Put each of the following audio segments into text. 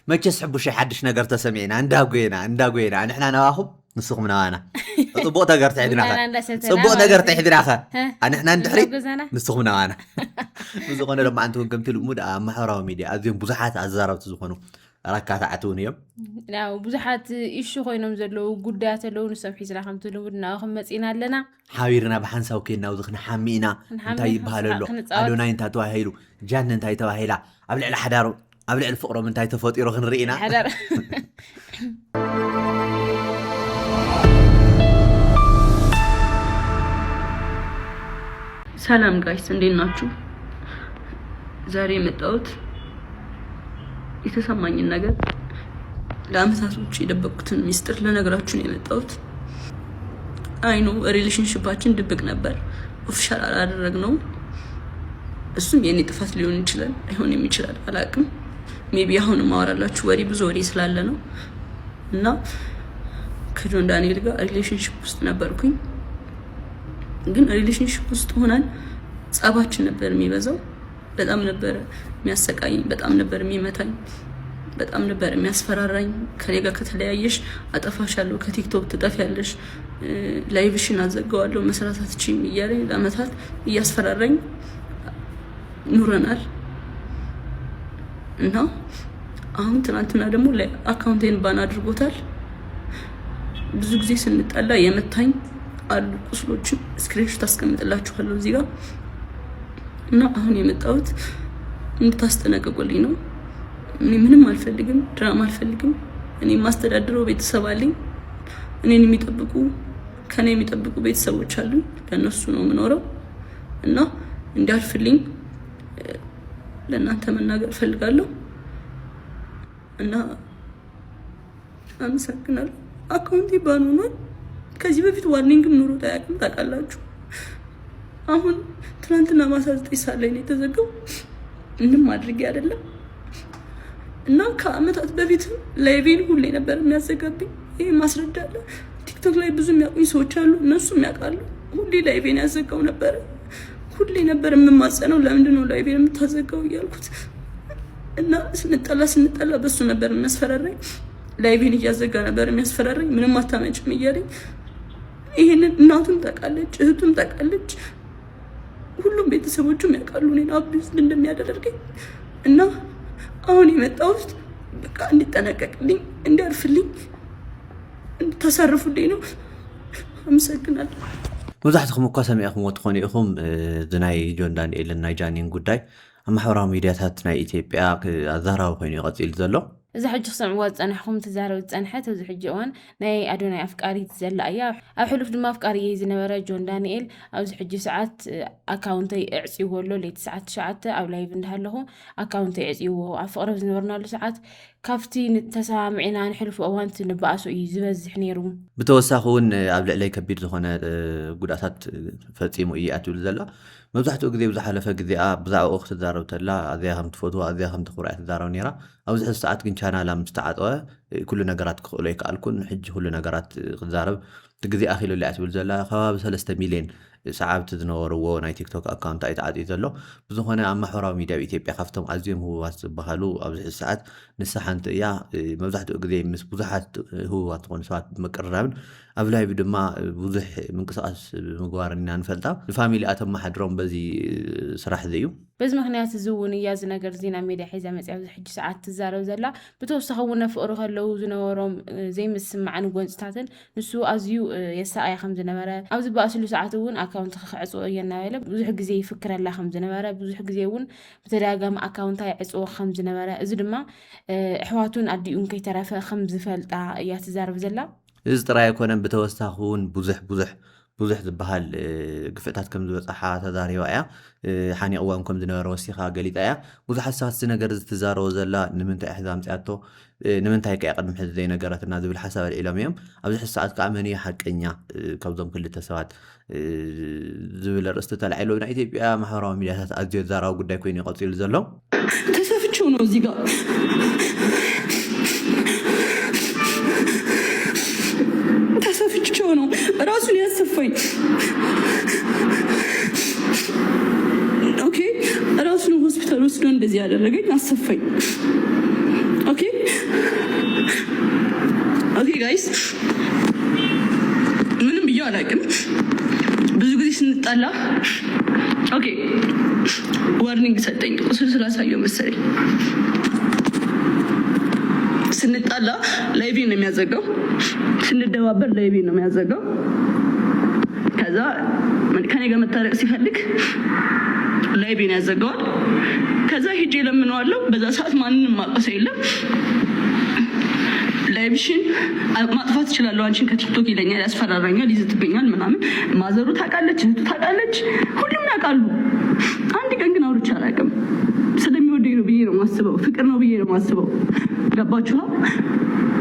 ماتش حبو شي حدش نجار تسمعنا انداغوينا نحنا نواخب نسخم نوانا صبوت نجار تحدنا صبوت نجار تحدنا خا نحنا ندحري نسخم نوانا نسخنا لما أنتم كم تلمود محورا ميديا أذيهم بزحات عزارة تزخنوا ركعت عتوني يوم لا بزحات إيش خوينا مزلوا قدات لو نسمح يزرع خم تلمودنا خم مسئنا لنا حاويرنا بحنسا وكينا وذخنا حمينا انتاي بهاللو ألونا انتا تواهيلو جان انتاي تواهيلا أبلع الحدارو أبلع الفقرة من انتاي تفوتيرو خنرئينا حدار ሰላም ጋይስ እንዴት ናችሁ? ዛሬ የመጣሁት የተሰማኝን ነገር ለአመታቶች የደበቅኩትን ሚስጥር ለነገራችሁ ነው የመጣሁት። አይኑ ሪሌሽንሺፓችን ድብቅ ነበር፣ ኦፊሻል አላደረግነው። እሱም የኔ ጥፋት ሊሆን ይችላል አይሆንም ይችላል አላቅም። ሜቢ አሁን ማወራላችሁ ወሬ ብዙ ወሬ ስላለ ነው። እና ከጆን ዳንኤል ጋር ሪሌሽንሺፕ ውስጥ ነበርኩኝ። ግን ሪሌሽንሺፕ ውስጥ ሆነን ጻባችን ነበር የሚበዛው። በጣም ነበር የሚያሰቃየኝ፣ በጣም ነበር የሚመታኝ፣ በጣም ነበር የሚያስፈራራኝ። ከኔ ጋር ከተለያየሽ አጠፋሻለሁ፣ ከቲክቶክ ትጠፊያለሽ፣ ላይቭሽን አዘጋዋለሁ፣ መስራት አትችይም እያለኝ ለአመታት እያስፈራራኝ ኑረናል። እና አሁን ትናንትና ደግሞ አካውንቴን ባን አድርጎታል። ብዙ ጊዜ ስንጣላ የመታኝ አሉ ቁስሎችን ስክሪንሾት አስቀምጥላችኋለሁ እዚህ ጋር። እና አሁን የመጣሁት እንድታስጠነቅቁልኝ ነው። እኔ ምንም አልፈልግም፣ ድራማ አልፈልግም። እኔ ማስተዳድረው ቤተሰብ አለኝ። እኔን የሚጠብቁ ከኔ የሚጠብቁ ቤተሰቦች አሉኝ። ለነሱ ነው የምኖረው። እና እንዲያልፍልኝ ለእናንተ መናገር ፈልጋለሁ። እና አመሰግናለሁ። አካውንቴ ባን ሆኗል። ከዚህ በፊት ዋርኒንግም ኑሮ ታያቅም ታውቃላችሁ። አሁን ትናንትና ማታ 9 ሰዓት ላይ ነው የተዘጋው። ምንም ማድረግ አይደለም። እና ከአመታት በፊት ላይቬን ሁሌ ነበር የሚያዘጋብኝ። ይሄ ማስረዳለ ቲክቶክ ላይ ብዙ የሚያውቁኝ ሰዎች አሉ፣ እነሱም ያውቃሉ። ሁሌ ላይቬን ያዘጋው ነበር። ሁሌ ነበር የምማጸነው፣ ለምንድን ነው ላይቬን የምታዘጋው እያልኩት። እና ስንጣላ በሱ ነበር የሚያስፈራራኝ። ላይቬን እያዘጋ ነበር የሚያስፈራራኝ። ምንም አታመጭም እያለኝ። ይሄንን እናቱም ታውቃለች፣ እህቱም ታውቃለች፣ ሁሉም ቤተሰቦቹም ያውቃሉ እኔን አቢዩዝ እንደሚያደርገኝ። እና አሁን የመጣሁት በቃ እንዲጠነቀቅልኝ፣ እንዲያርፍልኝ፣ እንድታሳርፉልኝ ነው። አመሰግናለሁ። መብዛሕትኩም እኳ ሰሚዕኹም ትኾኑ ኢኹም ዝናይ ጆን ዳንኤልን ናይ ጃኒን ጉዳይ ኣብ ማሕበራዊ ሚድያታት ናይ ኢትዮጵያ ኣዛራቢ ኮይኑ ይቐፂል ዘሎ። إذا حج سمعوا تصنحهم تزاروا تصنحت وإذا حجوان ناي أدوني أفكاري تزل أيا أحلف دم أفكاري زنبرة جون دانيال أو إذا حج ساعات أكاونتي أعسيه له ليت ساعات أو لايف له أكاونتي أعسيه أفقر زنورنا له ساعات كافتي نتسامعنا نحلف أوانت نبأسو يزبز حنيرهم بتوسخون قبل علي كبير زخنا قداسات فتيمو إياتو لزلا مبزحتو قدي بزحلفة قدي بزعو أخت تزارو تلا أذيهم تفوتوا أذيهم تخرع تزارو نيرا أو زح الساعات كن كان على مستعطوة كل نجارات كليك الكون حج كل نجارات تزارب تقدي أخي اللي أتبل زلا خواب 3 مليون ساعات تدنور وناي تيك توك أكاونت عادي زلو بزخنا عم محورا ميديا إثيوبيا خفتم عزيم هو بخلو أو زح الساعات نسحنت يا مبزحتو قدي مس بزحت هو تكون ساعات مقربن أبلاي بدما بزح من قصاص مقارنة نفلتا الفاميلي أتم حدرهم بزي صراحة زيو بس مخنيات الزون ياز نجر زينا ميديا حيزة مسعود حج ساعات تزارو زلا بتوسخونا فقرها لو زنورهم زي مسمع عن قنستاتن نسو أزيو يساعي 5 نمرة أو زي بأسلو ساعتون أكاونت عصو ينايله بزح جزي فكر الله 5 نمرة بزح جزيون بتراجم أكاونت عصو 5 نمرة إذا ما حواتون أديون كي ترافع 5 فلتا ياتزارو زلا إذا ترى يكون بتوسخون بزح زبهال قفتات كم زوج صحة تداري ويا حاني أوام كم دنا روسيخا قليت أيا بزح حساس نجرز تزارو زلا نمنت إحزام تعتو نمنت هيك أقدم حزين نجرت النادي بالحساب الإعلامي أبزح الساعات كعمنية حق إنيا كوزم كل التسوات زول الرستة العلو نأتي بيا محرام ميلاد أزيد زارو قد يكون يقتل زلهم تسافشونو زيجا تسافشونو راسو يسفين أوكي راسو هوسبيتال وسدون بزيادة رجعنا سفين أوكي ኦኬ ጋይስ ምንም ብዬ አላውቅም። ብዙ ጊዜ ስንጣላ ኦኬ ዋርኒንግ ሰጠኝ ቁስል ስላሳየው መሰለኝ። ስንጣላ ላይቪ ነው የሚያዘጋው፣ ስንደባበር ላይቪ ነው የሚያዘጋው። ከዛ ከኔ ጋር መታረቅ ሲፈልግ ላይቪ ነው ያዘጋዋል። ከዛ ሂጄ ለምነዋለሁ። በዛ ሰዓት ማንንም ማቀሰ የለም። ላይቭሽን ማጥፋት እችላለሁ አንቺን ከቲክቶክ ይለኛል፣ ያስፈራራኛል፣ ይዝትብኛል ምናምን። ማዘሩ ታውቃለች፣ እህቱ ታውቃለች፣ ሁሉም ያውቃሉ። አንድ ቀን ግን አውርቼ አላውቅም። ስለሚወደኝ ነው ብዬ ነው ማስበው፣ ፍቅር ነው ብዬ ነው ማስበው። ገባችሁ?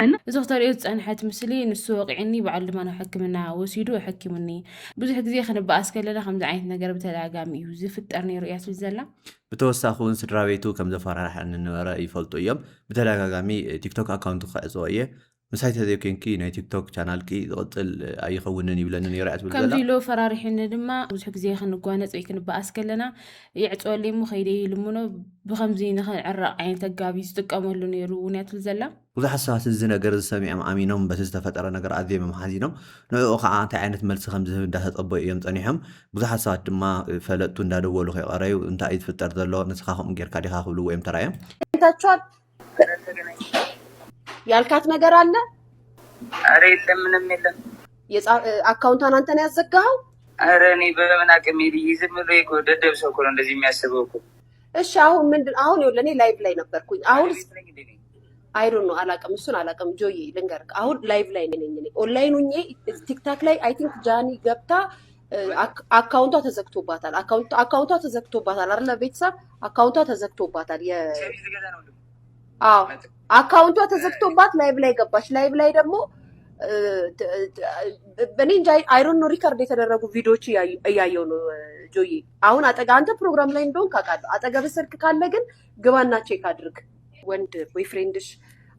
እና زختار يتصنحت مسلي نسو وقعني بعد ما أنا حكمنا وسيدو حكمني بزح ጊዜ خنبأس كلنا خمس عين نجار بتلاقامي وزفت أرني رؤيات الزلة بتوسخون سدراويتو كم زفرح عن النورة يفلتو يوم بتلاقامي تيك توك أكاونتو خاصوية مسايت هذا كي ناي تيك توك channel كي قتل أي خونني بلنني رأيت بالزلة كم فيلو فرارحين دما بزح ጊዜ خنقوانا زي كنبأس كلنا يعتقل لي مخيدي لمنو بخمزين خن عرق عين تجابي استقاموا لنا يروونيات الزلة وذا حساس الزنا جرز سامي أمينهم بس استفدت أنا جر عذيب محازينهم نوع قاعات عينت ملص خمسة ده أبو يوم تانيهم وذا حساس ما فلتوا ندارو ولو خير قري وأنت عيد في الترد الله نسخهم غير كده خاخلو ويم ترايم أنت شو يالكات نجارنا أريد من الميلان يس أكاونتنا أنت نازجعه أراني بمنا كميري يزم ريكو ددب سوكرون لازم يسبوكو الشاهو من الأهون يقولني لايف لاين أبركوين أهون I don't know አላቀም እሱን አላቀም ጆዬ ልንገርክ አሁን ላይቭ ላይ ነኝ እኔ ኦንላይን ሆኜ ቲክታክ ላይ አይ ቲንክ ጃኒ ገብታ አካውንቷ ተዘግቶባታል አካውንቷ ተዘግቶባታል አይደል ቤተሰብ አካውንቷ ተዘግቶባታል አካውንቷ ተዘግቶባት ላይቭ ላይ ገባች ላይቭ ላይ ደግሞ በኔ እንጃ አይ ዶንት ኖ ሪከርድ የተደረጉ ቪዲዮዎች እያየው ነው ጆዬ አሁን አንተ ፕሮግራም ላይ እንደሆን ካቃለው አጠገብ ስልክ ካለ ግን ግባና ቼክ አድርግ ወንድ ቦይፍሬንድሽ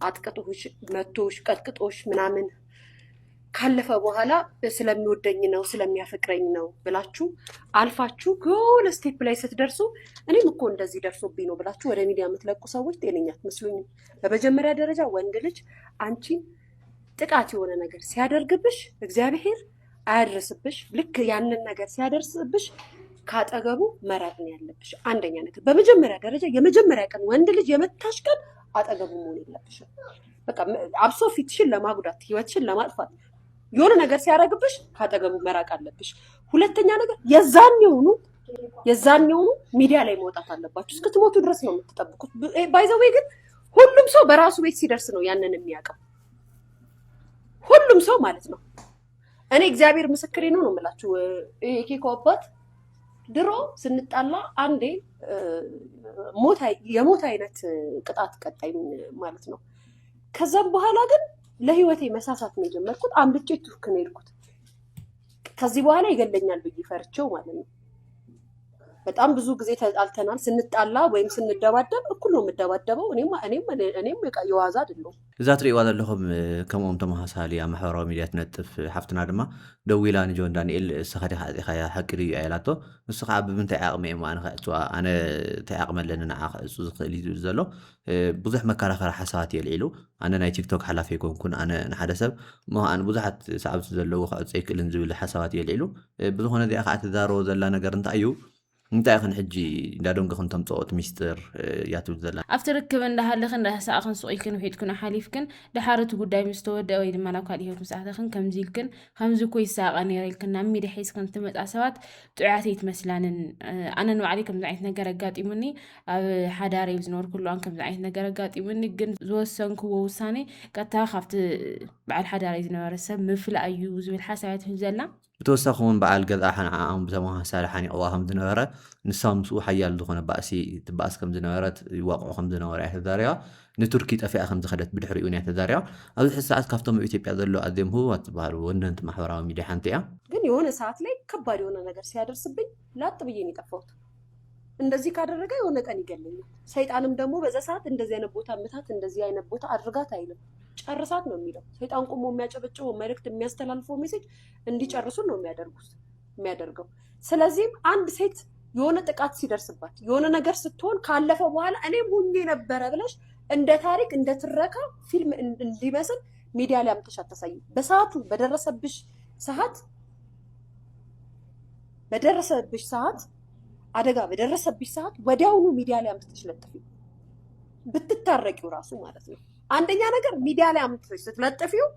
አጥቅጦሽ መቶሽ ቀጥቅጦሽ ምናምን ካለፈ በኋላ ስለሚወደኝ ነው ስለሚያፈቅረኝ ነው ብላችሁ አልፋችሁ ጎል ስቴፕ ላይ ስትደርሱ እኔም እኮ እንደዚህ ደርሶብኝ ነው ብላችሁ ወደ ሚዲያ የምትለቁ ሰዎች ጤነኛ አትመስሉኝም። በመጀመሪያ ደረጃ ወንድ ልጅ አንቺ ጥቃት የሆነ ነገር ሲያደርግብሽ እግዚአብሔር አያድርስብሽ። ልክ ያንን ነገር ሲያደርስብሽ ካጠገቡ መራቅ ነው ያለብሽ። አንደኛ ነገር በመጀመሪያ ደረጃ የመጀመሪያ ቀን ወንድ ልጅ የመታሽ ቀን አጠገቡ መሆን የለብሽም። በቃ አብሶ ፊትሽን ለማጉዳት ህይወትሽን ለማጥፋት የሆነ ነገር ሲያደርግብሽ ካጠገቡ መራቅ አለብሽ። ሁለተኛ ነገር የዛኔውኑ ሚዲያ ላይ መውጣት አለባችሁ። እስክትሞቱ ድረስ ነው የምትጠብቁት። ባይ ዘ ዌይ ግን ሁሉም ሰው በራሱ ቤት ሲደርስ ነው ያንን የሚያውቀው። ሁሉም ሰው ማለት ነው። እኔ እግዚአብሔር ምስክሬ ነው የምላችሁ የኬኮ አባት ድሮ ስንጣላ አንዴ የሞት አይነት ቅጣት ቀጣይ ማለት ነው። ከዛም በኋላ ግን ለህይወቴ መሳሳት ነው የጀመርኩት። አምልጬ ቱርክ ነው የሄድኩት። ከዚህ በኋላ ይገለኛል ብዬ ፈርቼው ማለት ነው። በጣም ብዙ ጊዜ ተጣልተናል። ስንጣላ ወይም ስንደባደብ እኩል ነው የምደባደበው። እኔም የዋዛ አይደለም። እዛ ትሪእዋ ዘለኹም ከምኦም ተመሳሳሊ ኣብ ማሕበራዊ ሚድያ ትነጥፍ ሓፍትና ድማ ደው ኢላ ንጆን ዳንኤል እስኻ ዲኻ ኣፂኻያ ሓቂ ድዩ ኢላቶ ንሱ ከዓ ብምንታይ ዓቕሚ እሞ ኣነ ክዕፅዋ ኣነ እንታይ ዓቕሚ ኣለኒ ንዓ ክዕፁ ዝኽእል እዩ ዝብል ዘሎ ብዙሕ መከራኸሪ ሓሳባት የልዒሉ ኣነ ናይ ቲክቶክ ሓላፊ ኣይኮንኩን ኣነ ንሓደ ሰብ ኣነ ብዙሓት ሰዓብቲ ዘለዎ ክዕፁ ኣይክእልን ዝብል ሓሳባት የልዒሉ ብዝኾነ እዚኣ ከዓ ትዛረቦ ዘላ ነገር እንታይ እዩ انت اخن حجي دادونغ كنتم صوت مستر ياتو زلا افتركب ان دهالخن دهساخن سويكن وحيدكن حليفكن دحارت غداي مستود ወይ ድማ ናብ ካሊ ህይወት መስኣተክን ከምዚልክን ከምዚ ኮይ ሳቀን ነይርልክን ናብ ሚድያ ሒዝክን ትመጣ ሰባት ጥዑያት ይትመስላንን ኣነ ንባዕሊ ከምዚ ዓይነት ነገር ኣጋጢሙኒ ኣብ ሓዳር ዝነበር ኩሉን ከምዚ ዓይነት ነገር ኣጋጢሙኒ ግን ዝወሰንክዎ ውሳኔ ቀጥታ ካብቲ በዓል ሓዳር ዝነበረ ሰብ ምፍላእ እዩ ዝብል ሓሳባት ህዘላ بتوسخون بعد الجذع حنا عم بسموها سالحاني أواهم دنورات نسام سو حيال دخون تبأس كم دنورات يوقعوا خم دنورات هذاريا نتركي تفي أخم دخلت بالحريونيات هذاريا هذا الساعات كفتم إثيوبيا ذلوا قدم هو تبارو وننت محورا ميدي حنتيا ግን የሆነ ሰዓት ላይ ከባድ የሆነ ነገር ሲያደርስብኝ ላጥ ብዬ ነው የጠፋሁት። እንደዚህ ካደረገ የሆነ ቀን ይገለኛል። ሰይጣንም ደግሞ በዛ ሰዓት እንደዚህ አይነት ቦታ ምታት እንደዚህ አይነት ቦታ አድርጋት አይልም። ጨርሳት ነው የሚለው። ሰይጣን ቆሞ የሚያጨበጭበው መልእክት የሚያስተላልፈው ሜሴጅ እንዲጨርሱ ነው የሚያደርገው። ስለዚህ አንድ ሴት የሆነ ጥቃት ሲደርስባት የሆነ ነገር ስትሆን ካለፈ በኋላ እኔም ሁኜ ነበረ ብለሽ እንደ ታሪክ እንደ ትረካ ፊልም እንዲመስል ሚዲያ ላይ አምጥተሽ አታሳይ። በሰዓቱ በደረሰብሽ ሰዓት አደጋ በደረሰብሽ ሰዓት ወዲያውኑ ሚዲያ ላይ አምጥተሽ ለጥፊ፣ ብትታረቂው ራሱ ማለት ነው። አንደኛ ነገር ሚዲያ ላይ አምጥተሽ ስትለጥፊው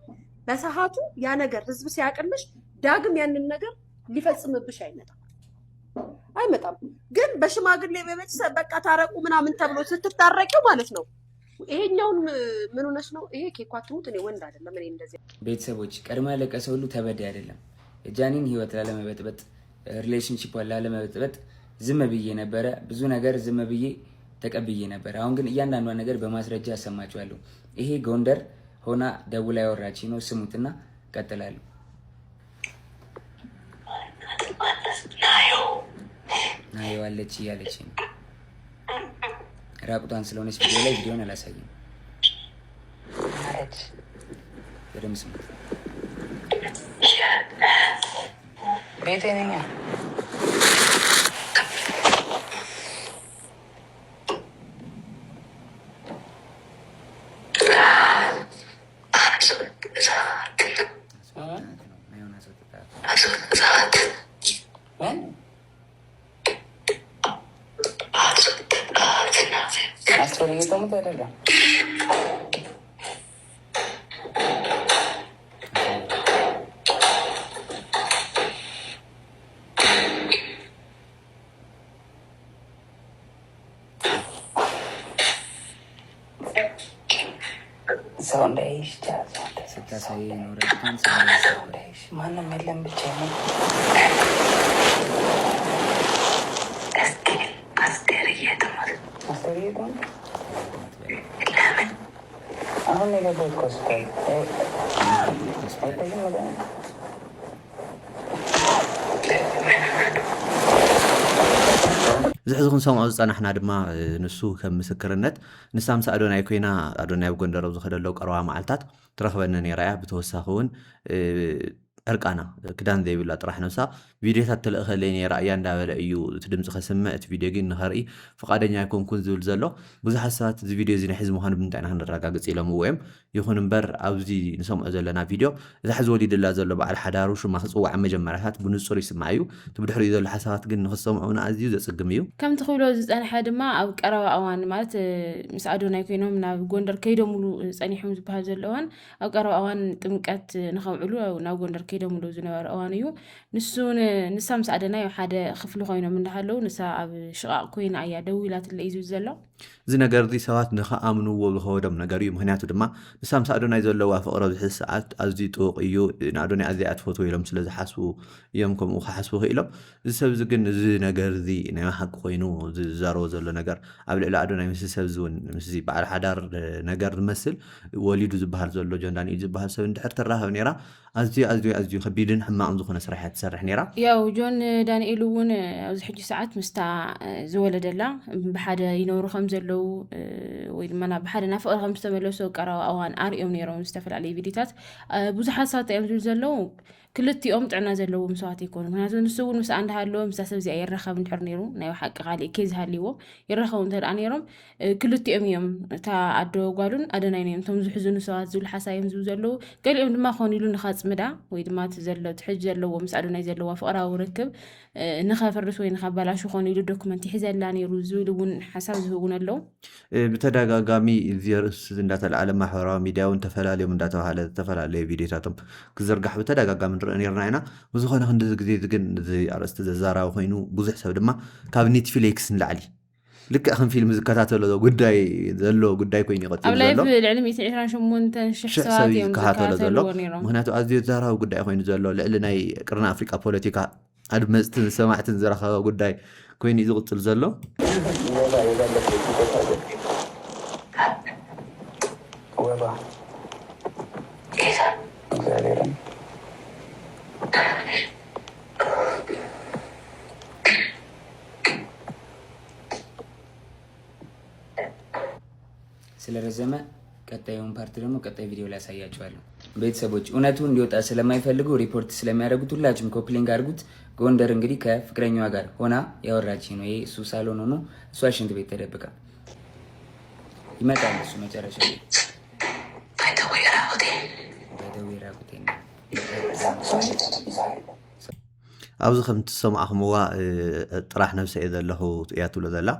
በሰዓቱ ያ ነገር ህዝብ ሲያቅልሽ ዳግም ያንን ነገር ሊፈጽምብሽ አይመጣም። ግን በሽማግሌ በቤተሰብ በቃ ታረቁ ምናምን ተብሎ ስትታረቂው ማለት ነው። ይሄኛውን ምን ሆነሽ ነው? ይሄ ኬኳቱት እኔ ወንድ አይደለም። እኔ እንደዚህ ቤተሰቦች ቀድሞ ያለቀሰ ሁሉ ተበዳይ አይደለም። ጃኒን ህይወት ላለመበጥበጥ ሪሌሽንሺፕ ላለመበጥበጥ ዝም ብዬ ነበረ። ብዙ ነገር ዝም ብዬ ተቀብዬ ነበር። አሁን ግን እያንዳንዷን ነገር በማስረጃ ያሰማችኋለሁ። ይሄ ጎንደር ሆና ደውላ ያወራችኝ ነው። ስሙትና ቀጥላለሁ። ናየው አለች እያለች ነው። ራቁቷን ስለሆነች ቪዲዮ ላይ ቪዲዮን አላሳይም። በደምብ ስሙት። ቤቴ ነኝ ሰው እንዳይሽ ስታሳይ ኖረን ሰው እንዳይሽ ማንም የለም ብቻ ነው። አሁን የገባሁት ኮስታይ ዝሕዝኹን ሰምዖ ዝፀናሕና ድማ ንሱ ከም ምስክርነት ንሳ ምስ ኣዶናይ ኮይና ኣዶናይ ብጎንደር ዝኸደለው ቀረባ መዓልታት ትረኽበኒ ነይራ እያ። ብተወሳኺ እውን ዕርቃና ክዳን ዘይብላ ጥራሕ ነብሳ ቪድዮታት ተልእኸለይ ነይራ እያ እንዳበለ እዩ እቲ ድምፂ ከስምዕ እቲ ቪድዮ ግን ንኸርኢ ፈቃደኛ ኣይኮንኩን ዝብል ዘሎ ብዙሓት ሰባት እዚ ቪድዮ እዚ ናይ ሕዚ ምዃኑ ብምንታይ ኢና ክንረጋግፅ ኢሎምዎ እዮም። ይኹን እምበር ኣብዚ ንሰምዖ ዘለና ቪድዮ እዛ ሕዚ ወሊድላ ዘሎ በዓል ሓዳሩ ሽማ ክፅዋዕ መጀመርያታት ብንፁር ይስማዕ እዩ። እቲ ብድሕሪኡ ዘሎ ሓሳባት ግን ንክሰምዑና ኣዝዩ ዘፅግም እዩ። ከምቲ ክብሎ ዝፀንሐ ድማ ኣብ ቀረባ እዋን ማለት ምስ ኣዶናይ ኮይኖም ናብ ጎንደር ከይደምሉ ፀኒሖም ዝበሃል ዘሎ እዋን ኣብ ቀረባ እዋን ጥምቀት ንኸውዕሉ ናብ ጎንደር ከይደምሉ ዝነበረ እዋን እዩ። ንሳ ምስ ኣደናይ ሓደ ክፍሊ ኮይኖም እንዳሃለው ንሳ ኣብ ሽቓቕ ኮይና እያ ደው ኢላ ትለ እዩ ዝብል ዘሎ እዚ ነገር እዚ ሰባት ንኸኣምንዎ ዝኸወዶም ነገር እዩ። ምክንያቱ ድማ ንሳ ምስ ኣዶናይ ዘለዋ ፍቕሪ ኣብዚ ሕዚ ሰዓት ኣዝዩ ጥቡቕ እዩ። ንኣዶናይ ኣዝያ ትፈትዎ ኢሎም ስለዝሓስቡ እዮም ከምኡ ክሓስቡ ክኢሎም። እዚ ሰብ እዚ ግን እዚ ነገር እዚ ናይ ሓቂ ኮይኑ ዝዛረቦ ዘሎ ነገር ኣብ ልዕሊ ኣዶናይ ምስ ሰብ እውን ምስ በዓል ሓዳር ነገር ዝመስል ወሊዱ ዝበሃል ዘሎ ጆንዳን እዩ ዝበሃል ሰብ እንድሕር ተራኸብ ነይራ ኣዝዩ ከቢድን ሕማቕን ዝኾነ ስራሕ እያ ትሰርሕ ነይራ። ያው ጆን ዳንኤል እውን ኣብዚ ሕጂ ሰዓት ምስታ ዝወለደላ ብሓደ ይነብሩ ከም ዘለው ወይ ድማ ብሓደ ናብ ፍቕሪ ከም ዝተመለሱ ቀረባ እዋን ኣርዮም ነይሮም ዝተፈላለዩ ቪድዮታት ብዙሓት ሰባት እዮም ዝብል ዘለው ክልቲኦም ጥዕና ዘለዎም ሰባት ይኮኑ። ምክንያቱ ንሱ እውን ምስ እንዳሃለዎ ምስ ሰብ እዚኣ ይራኸብ እንድሕር ነይሩ ናይ ሓቂ ካሊእ ኬዝ ሃልይዎ ይራኸቡ እንተደኣ ነይሮም ክልቲኦም እዮም እታ ኣዶ ጓሉን ኣደናይ ነዮም እቶም ዝሕዝኑ ሰባት ዝብል ሓሳብ እዮም ዝብል ዘለው። ገሊኦም ድማ ኮኑ ኢሉ ንኸፅምዳ ወይ ድማ ትሕጅ ዘለዎ ምስ ኣዶናይ ዘለዋ ፍቕራዊ ርክብ ንኸፈርስ ወይ ንኸበላሹ ኮኑ ኢሉ ዶክመንት ይሕዘላ ነይሩ ዝብል እውን ሓሳብ ዝህቡን ኣለው። ብተደጋጋሚ እዚ ርእስ እንዳተለዓለ ማሕበራዊ ሚድያ እውን ተፈላለዮም እንዳተባሃለ ዝተፈላለዩ ቪድዮታቶም ክዝርጋሕ ብተደጋጋሚ ንርኢ ነርና ኢና። ብዝኾነ ክንዲ ግዜ ግን እዚ ኣርእስቲ ዘዛረበ ኮይኑ ብዙሕ ሰብ ድማ ካብ ኔትፍሊክስ ንላዕሊ ልክዕ ከም ፊልም ዝከታተሎ ጉዳይ ኮይኑ ይቐፅል ዘሎ። ኣብ ላይ ልዕሊ 128,000 ሰባት እዮም ዝከታተሎ ዘሎ። ምክንያቱ ኣዝዩ ዘራዊ ጉዳይ ኮይኑ ዘሎ ልዕሊ ናይ ቅርና ኣፍሪቃ ፖለቲካ ኣድመፅትን ሰማዕትን ዝረኸበ ጉዳይ ኮይኑ እዩ ዝቕፅል ዘሎ። ስለረዘመ ቀጣዩን ፓርት ደግሞ ቀጣይ ቪዲዮ ላይ ያሳያችኋለሁ። ቤተሰቦች እውነቱ እንዲወጣ ስለማይፈልጉ ሪፖርት ስለሚያደርጉት ሁላችሁም ኮፕሊንግ አድርጉት። ጎንደር እንግዲህ ከፍቅረኛዋ ጋር ሆና ያወራች ነው። ይሄ እሱ ሳሎን ሆኖ እሷ ሽንት ቤት ተደብቃ ይመጣል። እሱ መጨረሻ ላይ ራቁቴን ኣብዚ ከም እትሰማዕኹምዋ ጥራሕ ነብሰ እየ ዘለኹ እያ ትብሎ ዘላ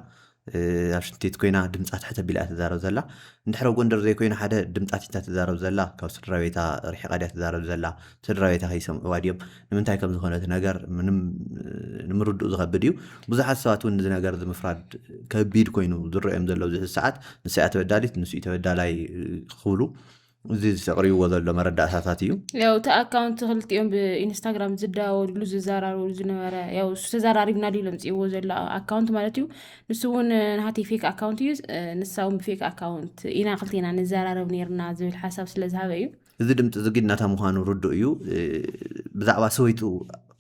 ኣብ ሽንቲት ኮይና ድምፃ ትሕተ ኣቢላ እያ ትዛረብ ዘላ እንድሕሪ ጎንደር ዘይኮይኑ ሓደ ድምፃት እታ ትዛረብ ዘላ ካብ ስድራ ቤታ ርሒቓ ድያ ትዛረብ ዘላ ስድራ ቤታ ከይሰምዕዋ ድዮም ንምንታይ ከም ዝኾነት ነገር ምንም ንምርድኡ ዝኸብድ እዩ ብዙሓት ሰባት እውን እዚ ነገር ዝምፍራድ ከቢድ ኮይኑ ዝረአዮም ዘለው ዝሕዚ ሰዓት ንስኣ ተበዳሊት ንስኡ ተበዳላይ ክኽብሉ እዚ ዘቕርብዎ ዘሎ መረዳእታታት እዩ ያው እቲ ኣካውንት ክልቲኦም ብኢንስታግራም ዝደዋወልሉ ዝዘራርብሉ ዝነበረ ያው ተዘራሪብና ድዩ ለምፅዎ ዘሎ ኣካውንት ማለት እዩ ንሱ እውን ናሃተይ ፌክ ኣካውንት እዩ ንሳ እውን ብፌክ ኣካውንት ኢና ክልቲና ንዘራረብ ነርና ዝብል ሓሳብ ስለ ዝሃበ እዩ እዚ ድምፂ ዝግድናታ ምዃኑ ርዱእ እዩ ብዛዕባ ሰወይቱ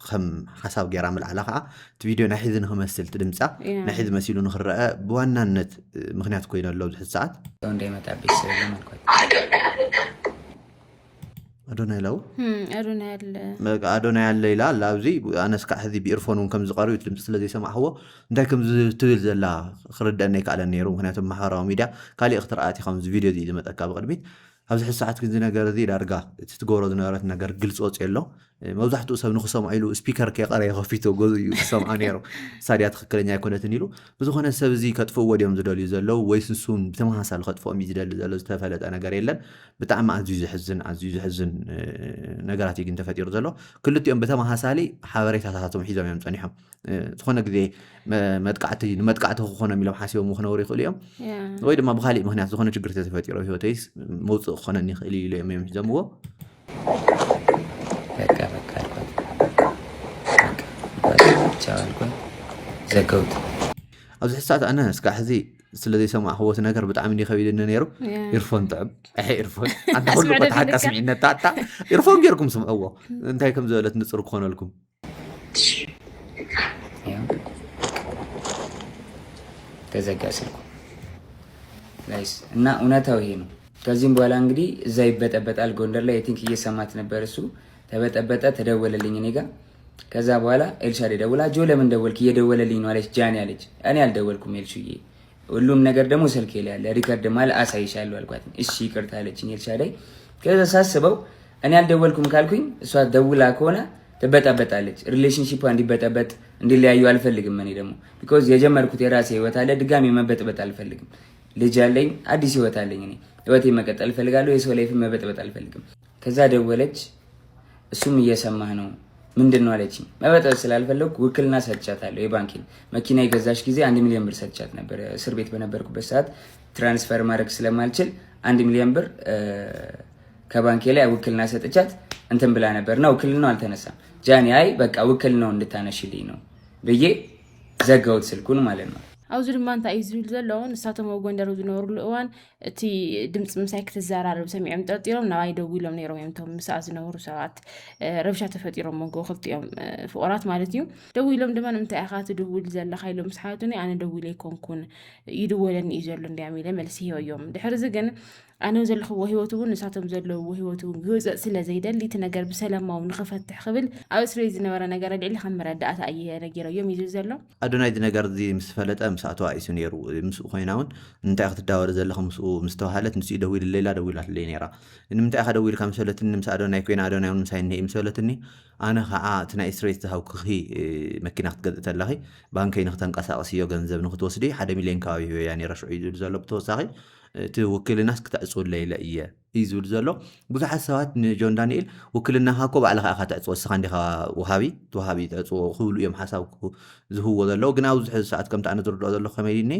ከም ሓሳብ ጌራ ምልዓላ ከዓ እቲ ቪድዮ ናይ ሒዚ ንክመስል እቲ ድምፃ ናይ ሒዚ መሲሉ ንክረአ ብዋናነት ምክንያት ኮይኑ ኣሎ ዝሕዚ ሰዓት እንዳይመጣብኝ ስለ መልኳት ኣዶናይ ለው ኣዶናይ ኣለ ኢላ ላብዚ ኣነስ ከዓ ሕዚ ብኢርፎን እውን ከም ዝቐርብ እቲ ድምፂ ስለዘይሰማዕኽዎ እንታይ ከም ዝትብል ዘላ ክርድአና ይከኣለን ነይሩ ምክንያቱም ማሕበራዊ ሚድያ ካሊእ ክትረኣቲ ከምዚ ቪድዮ እዚ ዝመፀካ ብቅድሚት ኣብዚ ሕዚ ሰዓት ግን ነገር እዚ ዳርጋ እቲ ትገብሮ ዝነበረት ነገር ግልፂ ወፅእ ኣሎ መብዛሕትኡ ሰብ ንክሰምዖ ኢሉ ስፒከር ከይቀረየ ከፊቱ ገዙ እዩ ዝሰምዖ ነይሩ ሳድያ ትክክለኛ ኣይኮነትን ኢሉ ብዝኾነ ሰብ እዚ ከጥፍእዎ ድዮም ዝደልዩ ዘለው ወይ ስንሱን ብተመሳሳሊ ከጥፍኦም እዩ ዝደሊ ዘሎ ዝተፈለጠ ነገር የለን ብጣዕሚ ኣዝዩ ዝሕዝን ነገራት እዩ ግን ተፈጢሩ ዘሎ ክልቲኦም ብተመሳሳሊ ሓበሬታታቶም ሒዞም እዮም ፀኒሖም ዝኾነ ግዜ ንመጥቃዕቲ ክኾኖም ኢሎም ሓሲቦም ክነብሩ ይኽእሉ እዮም ወይ ድማ ብካሊእ ምክንያት ዝኾነ ችግር ተፈጢሮ ሂወተይስ መውፅእ ክኾነኒ ይኽእል ኢሉ እዮም ሒዞምዎ ዘገውት ኣብዚ ሕዚ ሰዓት ኣነ እስካዕ ሕዚ ስለዘይሰማዕኽዎ እቲ ነገር ብጣዕሚ እንዲከቢድኒ ነይሩ ኢርፎን ጥዕም ኢርፎን ኣንታ ኩሉ ቆታሓቃ ስምዒነታ ኣታ ኢርፎን ጌርኩም ስምዕዎ እንታይ ከም ዝበለት ንፅር ክኾነልኩም ተዘጋ ስልኩ ጋይስ እና እውነታው ይሄ ነው ከዚህም በኋላ እንግዲህ እዛ ይበጠበጣል ጎንደር ላይ ቲንክ እየሰማት ነበር እሱ ተበጠበጠ ተደወለልኝ እኔ ጋር ከዛ በኋላ ኤልሻዴ ደውላ ጆ ለምን ደወልክ እየደወለልኝ ነው አለች ጃኒ አለች እኔ አልደወልኩም ኤልሹዬ ሁሉም ነገር ደግሞ ስልኬ ላይ ያለ ሪከርድ ማል አሳይሻለሁ አልኳት እሺ ይቅርታ አለችኝ ኤልሻዴ ከዛ ሳስበው እኔ አልደወልኩም ካልኩኝ እሷ ደውላ ከሆነ ተበጣበጣለች ሪሌሽንሺፕ እንዲበጠበጥ እንዲለያዩ አልፈልግም እኔ ደግሞ ቢኮዝ የጀመርኩት የራሴ ህይወት አለ ድጋሚ መበጥበጥ አልፈልግም ልጅ አለኝ አዲስ ህይወት አለኝ እኔ ህይወቴ መቀጠል ፈልጋለሁ የሰው ላይፍ መበጥበጥ አልፈልግም ከዛ ደወለች እሱም እየሰማህ ነው ምንድነው አለችኝ መበጥበጥ ስላልፈለኩ ውክልና ሰጥቻታለሁ የባንኪን መኪና የገዛሽ ጊዜ 1 ሚሊዮን ብር ሰጥቻት ነበር እስር ቤት በነበርኩበት ሰዓት ትራንስፈር ማድረግ ስለማልችል 1 ሚሊዮን ብር ከባንኬ ላይ ውክልና ሰጥቻት እንትን ብላ ነበርና ውክልናው አልተነሳም ጃኒ አይ በቃ ውክልናው እንድታነሽልኝ ነው ብዬ ዘጋውት ስልኩን ማለት ነው ኣብዚ ድማ እንታይ እዩ ዝብል ዘሎ ንሳቶም ኣብ ጎንደር ዝነበሩሉ እዋን እቲ ድምፂ ምሳይ ክትዘራርብ ሰሚዖም ጠርጢሮም ናባይ ደው ኢሎም ነይሮም እዮም እቶም ምስኣ ዝነበሩ ሰባት ረብሻ ተፈጢሮም መንጎ ክልቲኦም ፍቑራት ማለት እዩ ደው ኢሎም ድማ ንምንታይ ኢኻ ትድውል ዘለካ ኢሎም ምስ ሓቱኒ ኣነ ደው ኢለ ኣይኮንኩን ይድወለኒ እዩ ዘሎ እንዲያም ኢለ መልሲ ሂቦዮም ድሕሪ እዚ ግን ኣነ ዘለኽዎ ሂወት እውን ንሳቶም ዘለውዎ ሂወት እውን ክውፅእ ስለ ዘይደሊ እቲ ነገር ብሰላማዊ ንኽፈትሕ ክብል ኣብ እስረይ ዝነበረ ነገር ልዕሊ ከም መረዳእታ እየ ነጊረዮም እዩ ዝብል ዘሎ ኣዶናይ እዚ ነገር እዚ ምስ ፈለጠ ምስ ኣተዋኢሱ ነይሩ ምስኡ ኮይና እውን ንምንታይ ኢኻ ትዳወለ ዘለኹ ምስኡ ምስ ተባሃለት ንስኡ ደው ኢሉ ሌላ ደው ኢላትለይ ነይራ ንምንታይ ኢኻ ደው ኢልካ ምስ በለትኒ ምስ ኣዶናይ ኮይና ኣዶናይ እውን ምሳይ እኒሀ ምስ በለትኒ ኣነ ከዓ እቲ ናይ እስረይ ዝሃብክኺ መኪና ክትገዝእ ተለኺ ባንከይ ንክተንቀሳቐስ እዮ ገንዘብ ንክትወስዲ 1 ሚልዮን ከባቢ ሂበያ ነይረ ሽዑ እዩ ዝብል ዘሎ ብተወሳኺ እቲ ውክልናስ ክትዕፅወለ ኢለ እየ እዩ ዝብል ዘሎ ብዙሓት ሰባት ንጆን ዳንኤል ውክልናኻ እኮ ባዕልኻ ኢኻ ተዕፅዎ እስኻ እንዲኻ ወሃቢ ተዕፅዎ ክብሉ እዮም ሓሳብ ዝህብዎ ዘለዉ ግን ኣብዚ ሕዚ ሰዓት ከምቲ ኣነ ዝርድኦ ዘለኹ ከመይ ድኒ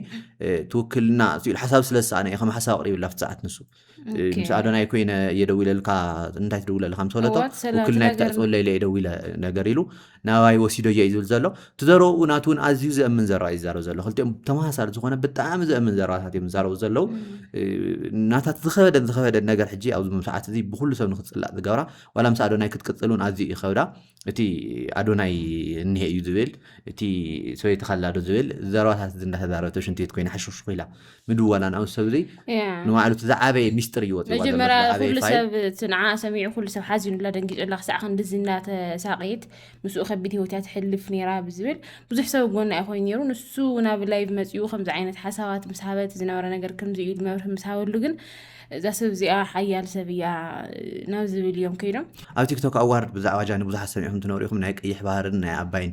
እቲ ውክልና ኢሉ ሓሳብ ስለ ዝሰኣነ እየ ከም ሓሳብ ኣቕሪብላ ኣብቲ ሰዓት ንሱ ምስ ኣዶናይ ኮይነ እየደዊለልካ እንታይ ትደውለልካ ምስ በለቶ ውክልናይ ክትዕፅወለ ኢለ እየ ደው ኢለ ነገር ኢሉ ናባይ ወሲዶ እየ እዩ ዝብል ዘሎ እቲ ዘረብኡ ናቱ እውን ኣዝዩ ዘእምን ዘረባ እዩ ዝዛረብ ዘሎ ክልቲኦም ተመሳሳሊ ዝኾነ ብጣዕሚ ዘእምን ዘረባታት እዮም ዝዛረቡ ዘለው ናታት ዝኸበደን ነገር ሕጂ ኣብዚ ሰዓት እዚ ብኩሉ ሰብ ንክፅላእ ዝገብራ ዋላ ምስ ኣዶናይ ክትቅፅል እውን ኣዝዩ ይኸብዳ እቲ ኣዶናይ እኒሄ እዩ ዝብል እቲ ሰበይቲ ካላዶ ዝብል ዘረባታት እዚ እንዳተዛረበቶ ሽንትት ኮይና ሓሽሽ ኮይላ ምድዋላ ናብ ሰብ እዚ ንባዕሉ እቲ ዝዓበየ ሚስጥር እዩ ወፂዋ መጀመርያ ኩሉ ሰብ እቲ ንዓ ሰሚዑ ኩሉ ሰብ ሓዚኑላ ደንጊፁላ ክሳዕ ክንዲዚ እናተሳቂት ምስኡ ከቢድ ሂወት እያ ትሕልፍ ነይራ ብዝብል ብዙሕ ሰብ ጎና ይኮይኑ ነይሩ ንሱ ናብ ላይቭ መፅኡ ከምዚ ዓይነት ሓሳባት ምስ ሃበት ዝነበረ ነገር ከምዚ ኢሉ መብርህ ምስ ሃበሉ ግን እዛ ሰብ እዚኣ ሓያል ሰብ እያ ናብ ዝብል እዮም ከይዶም ኣብ ቲክቶክ ኣዋርድ ብዛዕባ ጃኒ ብዙሓት ሰሚዕኩም ትነብሩ ኢኹም ናይ ቀይሕ ባህርን ናይ ኣባይን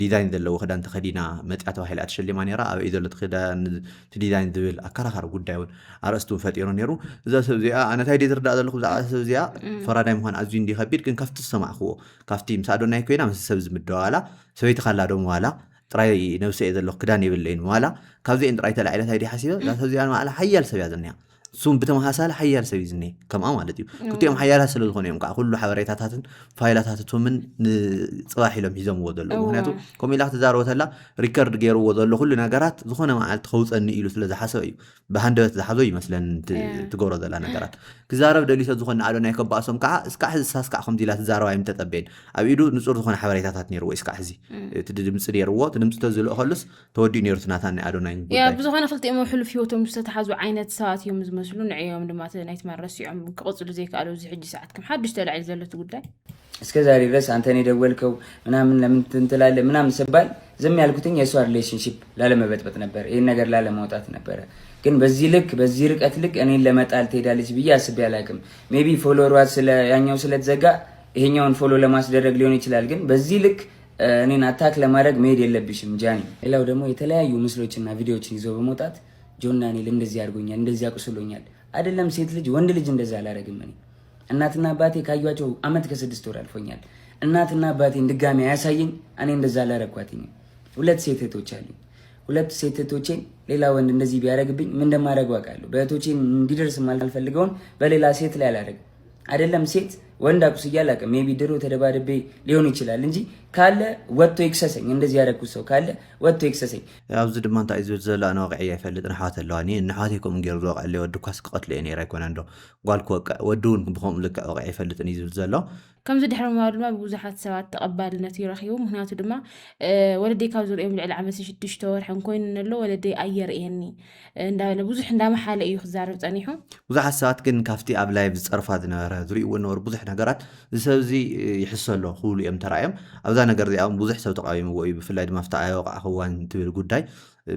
ዲዛይን ዘለዎ ክዳን ተኸዲና መፅያ ተባሂላ ተሸሊማ ነይራ ኣብ እዩ ዘሎ ክዳን ዲዛይን ዝብል ኣከራኻሪ ጉዳይ እውን ኣርእስቱ ፈጢሩ ነይሩ እዛ ሰብ እዚኣ ኣነ እንታይ ትርዳእ ዘለኹ ብዛዕባ ሰብ እዚኣ ፈራዳይ ምዃን ኣዝዩ እንዲ ከቢድ ግን ካብቲ ዝሰማዕኽዎ ካብቲ ምስ ኣዶናይ ኮይና ምስ ሰብ ዝምደዋላ ሰበይቲ ካላ ዶ ምዋላ ጥራይ ነብሰ እየ ዘለኹ ክዳን የብለይን ምዋላ ካብዚአን ጥራይ ተላዒለት ኣይዲ ሓሲበ እዛ ሰብ እዚኣ ንባዕላ ሓያል ሰብ እያ ዝኒኣ ሱም ብተመሳሳሊ ሓያል ሰብ እዩ ዝኒአ ከምኣ ማለት እዩ ክልቲኦም ሓያላት ስለ ዝኾኑ እዮም ከዓ ኩሉ ሓበሬታታትን ፋይላታትን ፅባሕ ኢሎም ሒዞምዎ ዘለዉ ምክንያቱ ከምኡ ኢላ ክትዛረበተላ ሪከርድ ገይርዎ ዘሎ ኩሉ ነገራት ዝኾነ መዓልቲ ከውፀኒ ኢሉ ስለ ዝሓሰበ እዩ ብሃንደበት ዝሓዞ ይመስለን ትገብሮ ዘላ ነገራት ክዛረብ ደሊዩ ሰብ ዝኾነ ኣዶናይ ከበኣሶም ከዓ እስካዕ ሕዚ ሳስካዕ ከምዚ ኢላ ትዛረባ ይምተጠበየን ኣብ ኢዱ ንፁር ዝኾነ ሓበሬታታት ነይርዎ እስካዕ ሕዚ እቲ ድምፂ ነይርዎ እቲ ድምፂ ተዝልኦ ከሉስ ተወዲኡ ነይሩ ትናታ ናይ ኣዶናይ ብዝኾነ ክልቲኦም ሕሉፍ ሂወቶም ዝተተሓዙ ዓይነት ሰባት እዮም ዝመስሉ ንዕዮም ድማ ናይቲ መረሲዖም ክቕፅሉ ዘይከኣሉ እዚ ሕጂ ሰዓት ከም ሓድሽ ተላዒል ዘሎት ጉዳይ እስከ ዛሬ ድረስ አንተ ነው የደወልከው ምናምን ለምን ትንትላለህ ምናምን ሲባል ዝም ያልኩትኝ የሷ ሪሌሽንሺፕ ላለመበጥበጥ ነበር ይሄን ነገር ላለማውጣት ነበር ግን በዚህ ልክ በዚህ ርቀት ልክ እኔን ለመጣል ትሄዳለች ብዬ አስቤ አላቅም ሜቢ ፎሎወሯ ስለ ያኛው ስለተዘጋ ይሄኛውን ፎሎ ለማስደረግ ሊሆን ይችላል ግን በዚህ ልክ እኔን አታክ ለማድረግ መሄድ የለብሽም ጃኒ ሌላው ደግሞ የተለያዩ ምስሎችና ቪዲዮዎችን ይዞ በመውጣት ጆናኒ እንደዚህ አድርጎኛል እንደዚህ አቁስሎኛል አይደለም ሴት ልጅ ወንድ ልጅ እንደዛ አላረግም እኔ እናትና አባቴ ካዩአቸው አመት ከ6 ወር አልፎኛል እናትና አባቴን ድጋሚ ያሳየኝ እኔ እንደዛ አላረኳትኝ ሁለት ሴት እህቶች አሉኝ ሁለት ሴት እህቶቼን ሌላ ወንድ እንደዚህ ቢያረግብኝ ምን እንደማረግ አውቃለሁ በእህቶቼን እንዲደርስ ማልፈልገውን በሌላ ሴት ላይ አላረግም አይደለም ሴት ወንድ አቁስ ይያላቀ ሜቢ ድሮ ተደባደቤ ሊሆን ይችላል እንጂ ካለ ወጥቶ ይክሰሰኝ እንደዚህ ያረኩ ሰው ካለ ወጥቶ ይክሰሰኝ ኣብዚ ድማ እንታይ ዝብል ዘሎ ኣነ ወቅዒ ይፈልጥ ንሓት ኣለዋኒ ንሓቴኩም ገይሩ ዝወቅዐለ ወዲ ኳስ ክቀትለ እየ ነይረ ኣይኮነ እንዶ ጓል ክወቅዕ ወዲ እውን ብከምኡ ልክዕ ወቅዒ ይፈልጥን እዩ ዝብል ዘሎ ከምዚ ድሕሪ ምባሉ ድማ ብብዙሓት ሰባት ተቐባልነት ይረኺቡ ምክንያቱ ድማ ወለደይ ካብ ዝሪኦም ልዕሊ ዓመት 6 ወርሕን ኮይኑ ነሎ ወለደይ ኣየርእየኒ እንዳበለ ብዙሕ እንዳመሓለ እዩ ክዛረብ ፀኒሑ ብዙሓት ሰባት ግን ካብቲ ኣብ ላይቭ ዝፀርፋ ዝነበረ ዝሪእዎ ነበሩ ብዙሕ ነገራት ሰብ እዚ ይሕሶ ኣሎ ክብሉ እዮም ተራእዮም ኣብዛ ነገር እዚኦም ብዙሕ ሰብ ተቃዊምዎ እዩ ብፍላይ ድማ ፍታ ኣይወቕዓ ክዋን ትብል ጉዳይ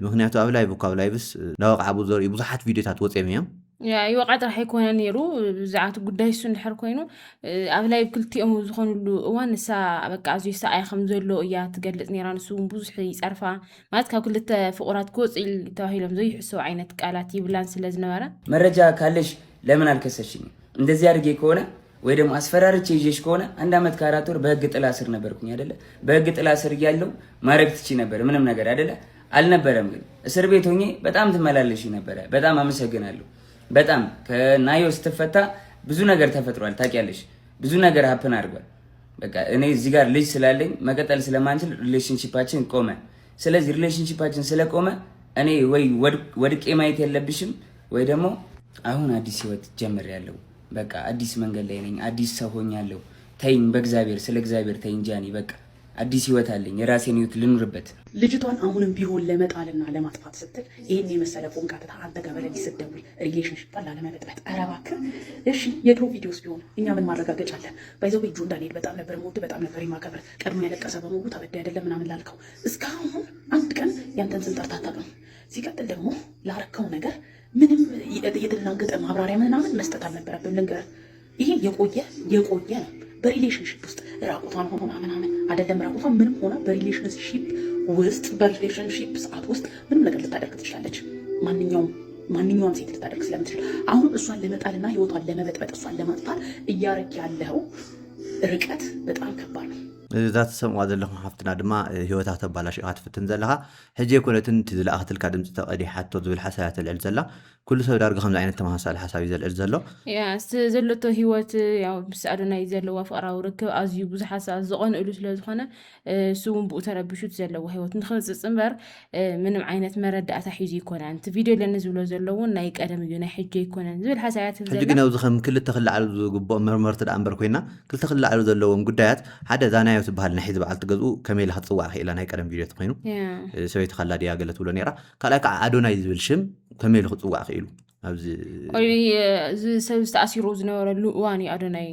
ምክንያቱ ኣብ ላይቭ ካብ ላይቭስ ናወቕዓ ዘርእዩ ብዙሓት ቪድዮታት ወፂኦም እዮም ይወቕዓ ጥራሕ ኣይኮነ ነይሩ ብዛዕት ጉዳይ እሱ እንድሕር ኮይኑ ኣብ ላይቭ ክልቲኦም ዝኾኑሉ እዋን ንሳ በቃ ኣዝዩ ሰኣይ ከም ዘሎ እያ ትገልፅ ነይራ ንሱ ብዙሕ ይፀርፋ ማለት ካብ ክልተ ፍቁራት ክወፅኢል ተባሂሎም ዘይሕሰቡ ዓይነት ቃላት ይብላን ስለ ዝነበረ መረጃ ካለሽ ለምን አልከሰሽኝ እንደዚህ አድርጌ ከሆነ ወይ ደግሞ አስፈራርቼ ይዤሽ ከሆነ 1 አመት ከ4 ወር በህግ ጥላ ስር ነበርኩኝ አይደለ በህግ ጥላ ስር ያለው ማረግ ትቺ ነበር ምንም ነገር አይደለ አልነበረም ግን እስር ቤት ሆኜ በጣም ትመላለሽ ነበር በጣም አመሰግናለሁ በጣም ከናዮ ስትፈታ ብዙ ነገር ተፈጥሯል ታውቂያለሽ ብዙ ነገር ሀፕን አድርጓል በቃ እኔ እዚህ ጋር ልጅ ስላለኝ መቀጠል ስለማንችል ሪሌሽንሺፓችን ቆመ ስለዚህ ሪሌሽንሺፓችን ስለቆመ እኔ ወይ ወድቄ ማየት የለብሽም ወይ ደግሞ አሁን አዲስ ህይወት ጀምሬያለሁ በቃ አዲስ መንገድ ላይ ነኝ አዲስ ሰው ሆኛለሁ ተይኝ በእግዚአብሔር ስለ እግዚአብሔር ተይኝ ጃኒ በቃ አዲስ ህይወት አለኝ የራሴን ህይወት ልኑርበት ልጅቷን አሁንም ቢሆን ለመጣልና ለማጥፋት ስትል ይሄን የመሰለ ፎንቃታ አንተ ጋር በለኝ ስትደውል ሪሌሽንሺፕ ባላ ለመበጥበጥ ኧረ እባክህ እሺ የድሮ ቪዲዮስ ቢሆን እኛ ምን ማረጋገጫ አለ ባይዘው እጁ እንዳልሄድ በጣም ነበር ሞት በጣም ነበር የማከብር ቀድሞ ያለቀሰ በሙሉ ተበዳይ አይደለም ምናምን ላልከው እስካሁን አንድ ቀን ያንተን ስም ጠርታ አታውቅም ሲቀጥል ደግሞ ላረከው ነገር ምንም የተደናገጠ ማብራሪያ ምናምን መስጠት አልነበረብን ልንገርህ ይሄ የቆየ ነው በሪሌሽንሺፕ ውስጥ ራቁቷን ሆኖ ምናምን አይደለም ራቁቷን ምንም ሆነ በሪሌሽንሺፕ ውስጥ በሪሌሽንሺፕ ሰዓት ውስጥ ምንም ነገር ልታደርግ ትችላለች ማንኛውም ሴት ልታደርግ ስለምትችል አሁን እሷን ለመጣልና ህይወቷን ለመበጥበጥ እሷን ለማጥፋት እያረግ ያለው ርቀት በጣም ከባድ ነው እዛ ተሰምዋ ዘለኹም ሓፍትና ድማ ህይወታ ተባላሽ ኢኻ ትፍትን ዘለኻ ሕጂ ኮነትን ትዝለኣኽትልካ ድምፂ ተቐዲሓቶ ዝብል ሓሳብ ተልዕል ዘላ ኩሉ ሰብ ዳርጋ ከምዚ ዓይነት ተመሳሳሊ ሓሳብ እዩ ዘልዕል ዘሎ ዘለቶ ህይወት ያው ምስ ኣዶናይ ዘለዋ ፍቕራዊ ርክብ ኣዝዩ ብዙሓት ሰባት ዝቐንእሉ ስለ ዝኾነ እሱ እውን ብኡ ተረቢሹት ዘለዎ ህይወት ንክብፅፅ እምበር ምንም ዓይነት መረዳእታ ሒዙ ይኮነን እቲ ቪድዮ ለኒ ዝብሎ ዘሎ እውን ናይ ቀደም እዩ ናይ ሕጂ ይኮነን ዝብል ሓሳባት ሕጂ ግን ኣብዚ ከም ክልተ ክላዓሉ ዝግብኦ መርመርቲ ዳ እምበር ኮይና ክልተ ክላዓሉ ዘለዎም ጉዳያት ሓደ ዛናዮ ትበሃል ናይ ሒዚ በዓል ትገዝኡ ከመይ ኢላ ክትፅዋዕ ክኢላ ናይ ቀደም ቪድዮ ኮይኑ ሰበይቲ ካላ ድያ ገለ ትብሎ ነይራ ካልኣይ ከዓ ኣዶናይ ዝብል ሽም ከመይ ኢሉ ክፅዋዕ ክኢሉ ኣብዚ ሰብ ዝተኣሲሩ ዝነበረሉ እዋን እዩ ኣዶናይ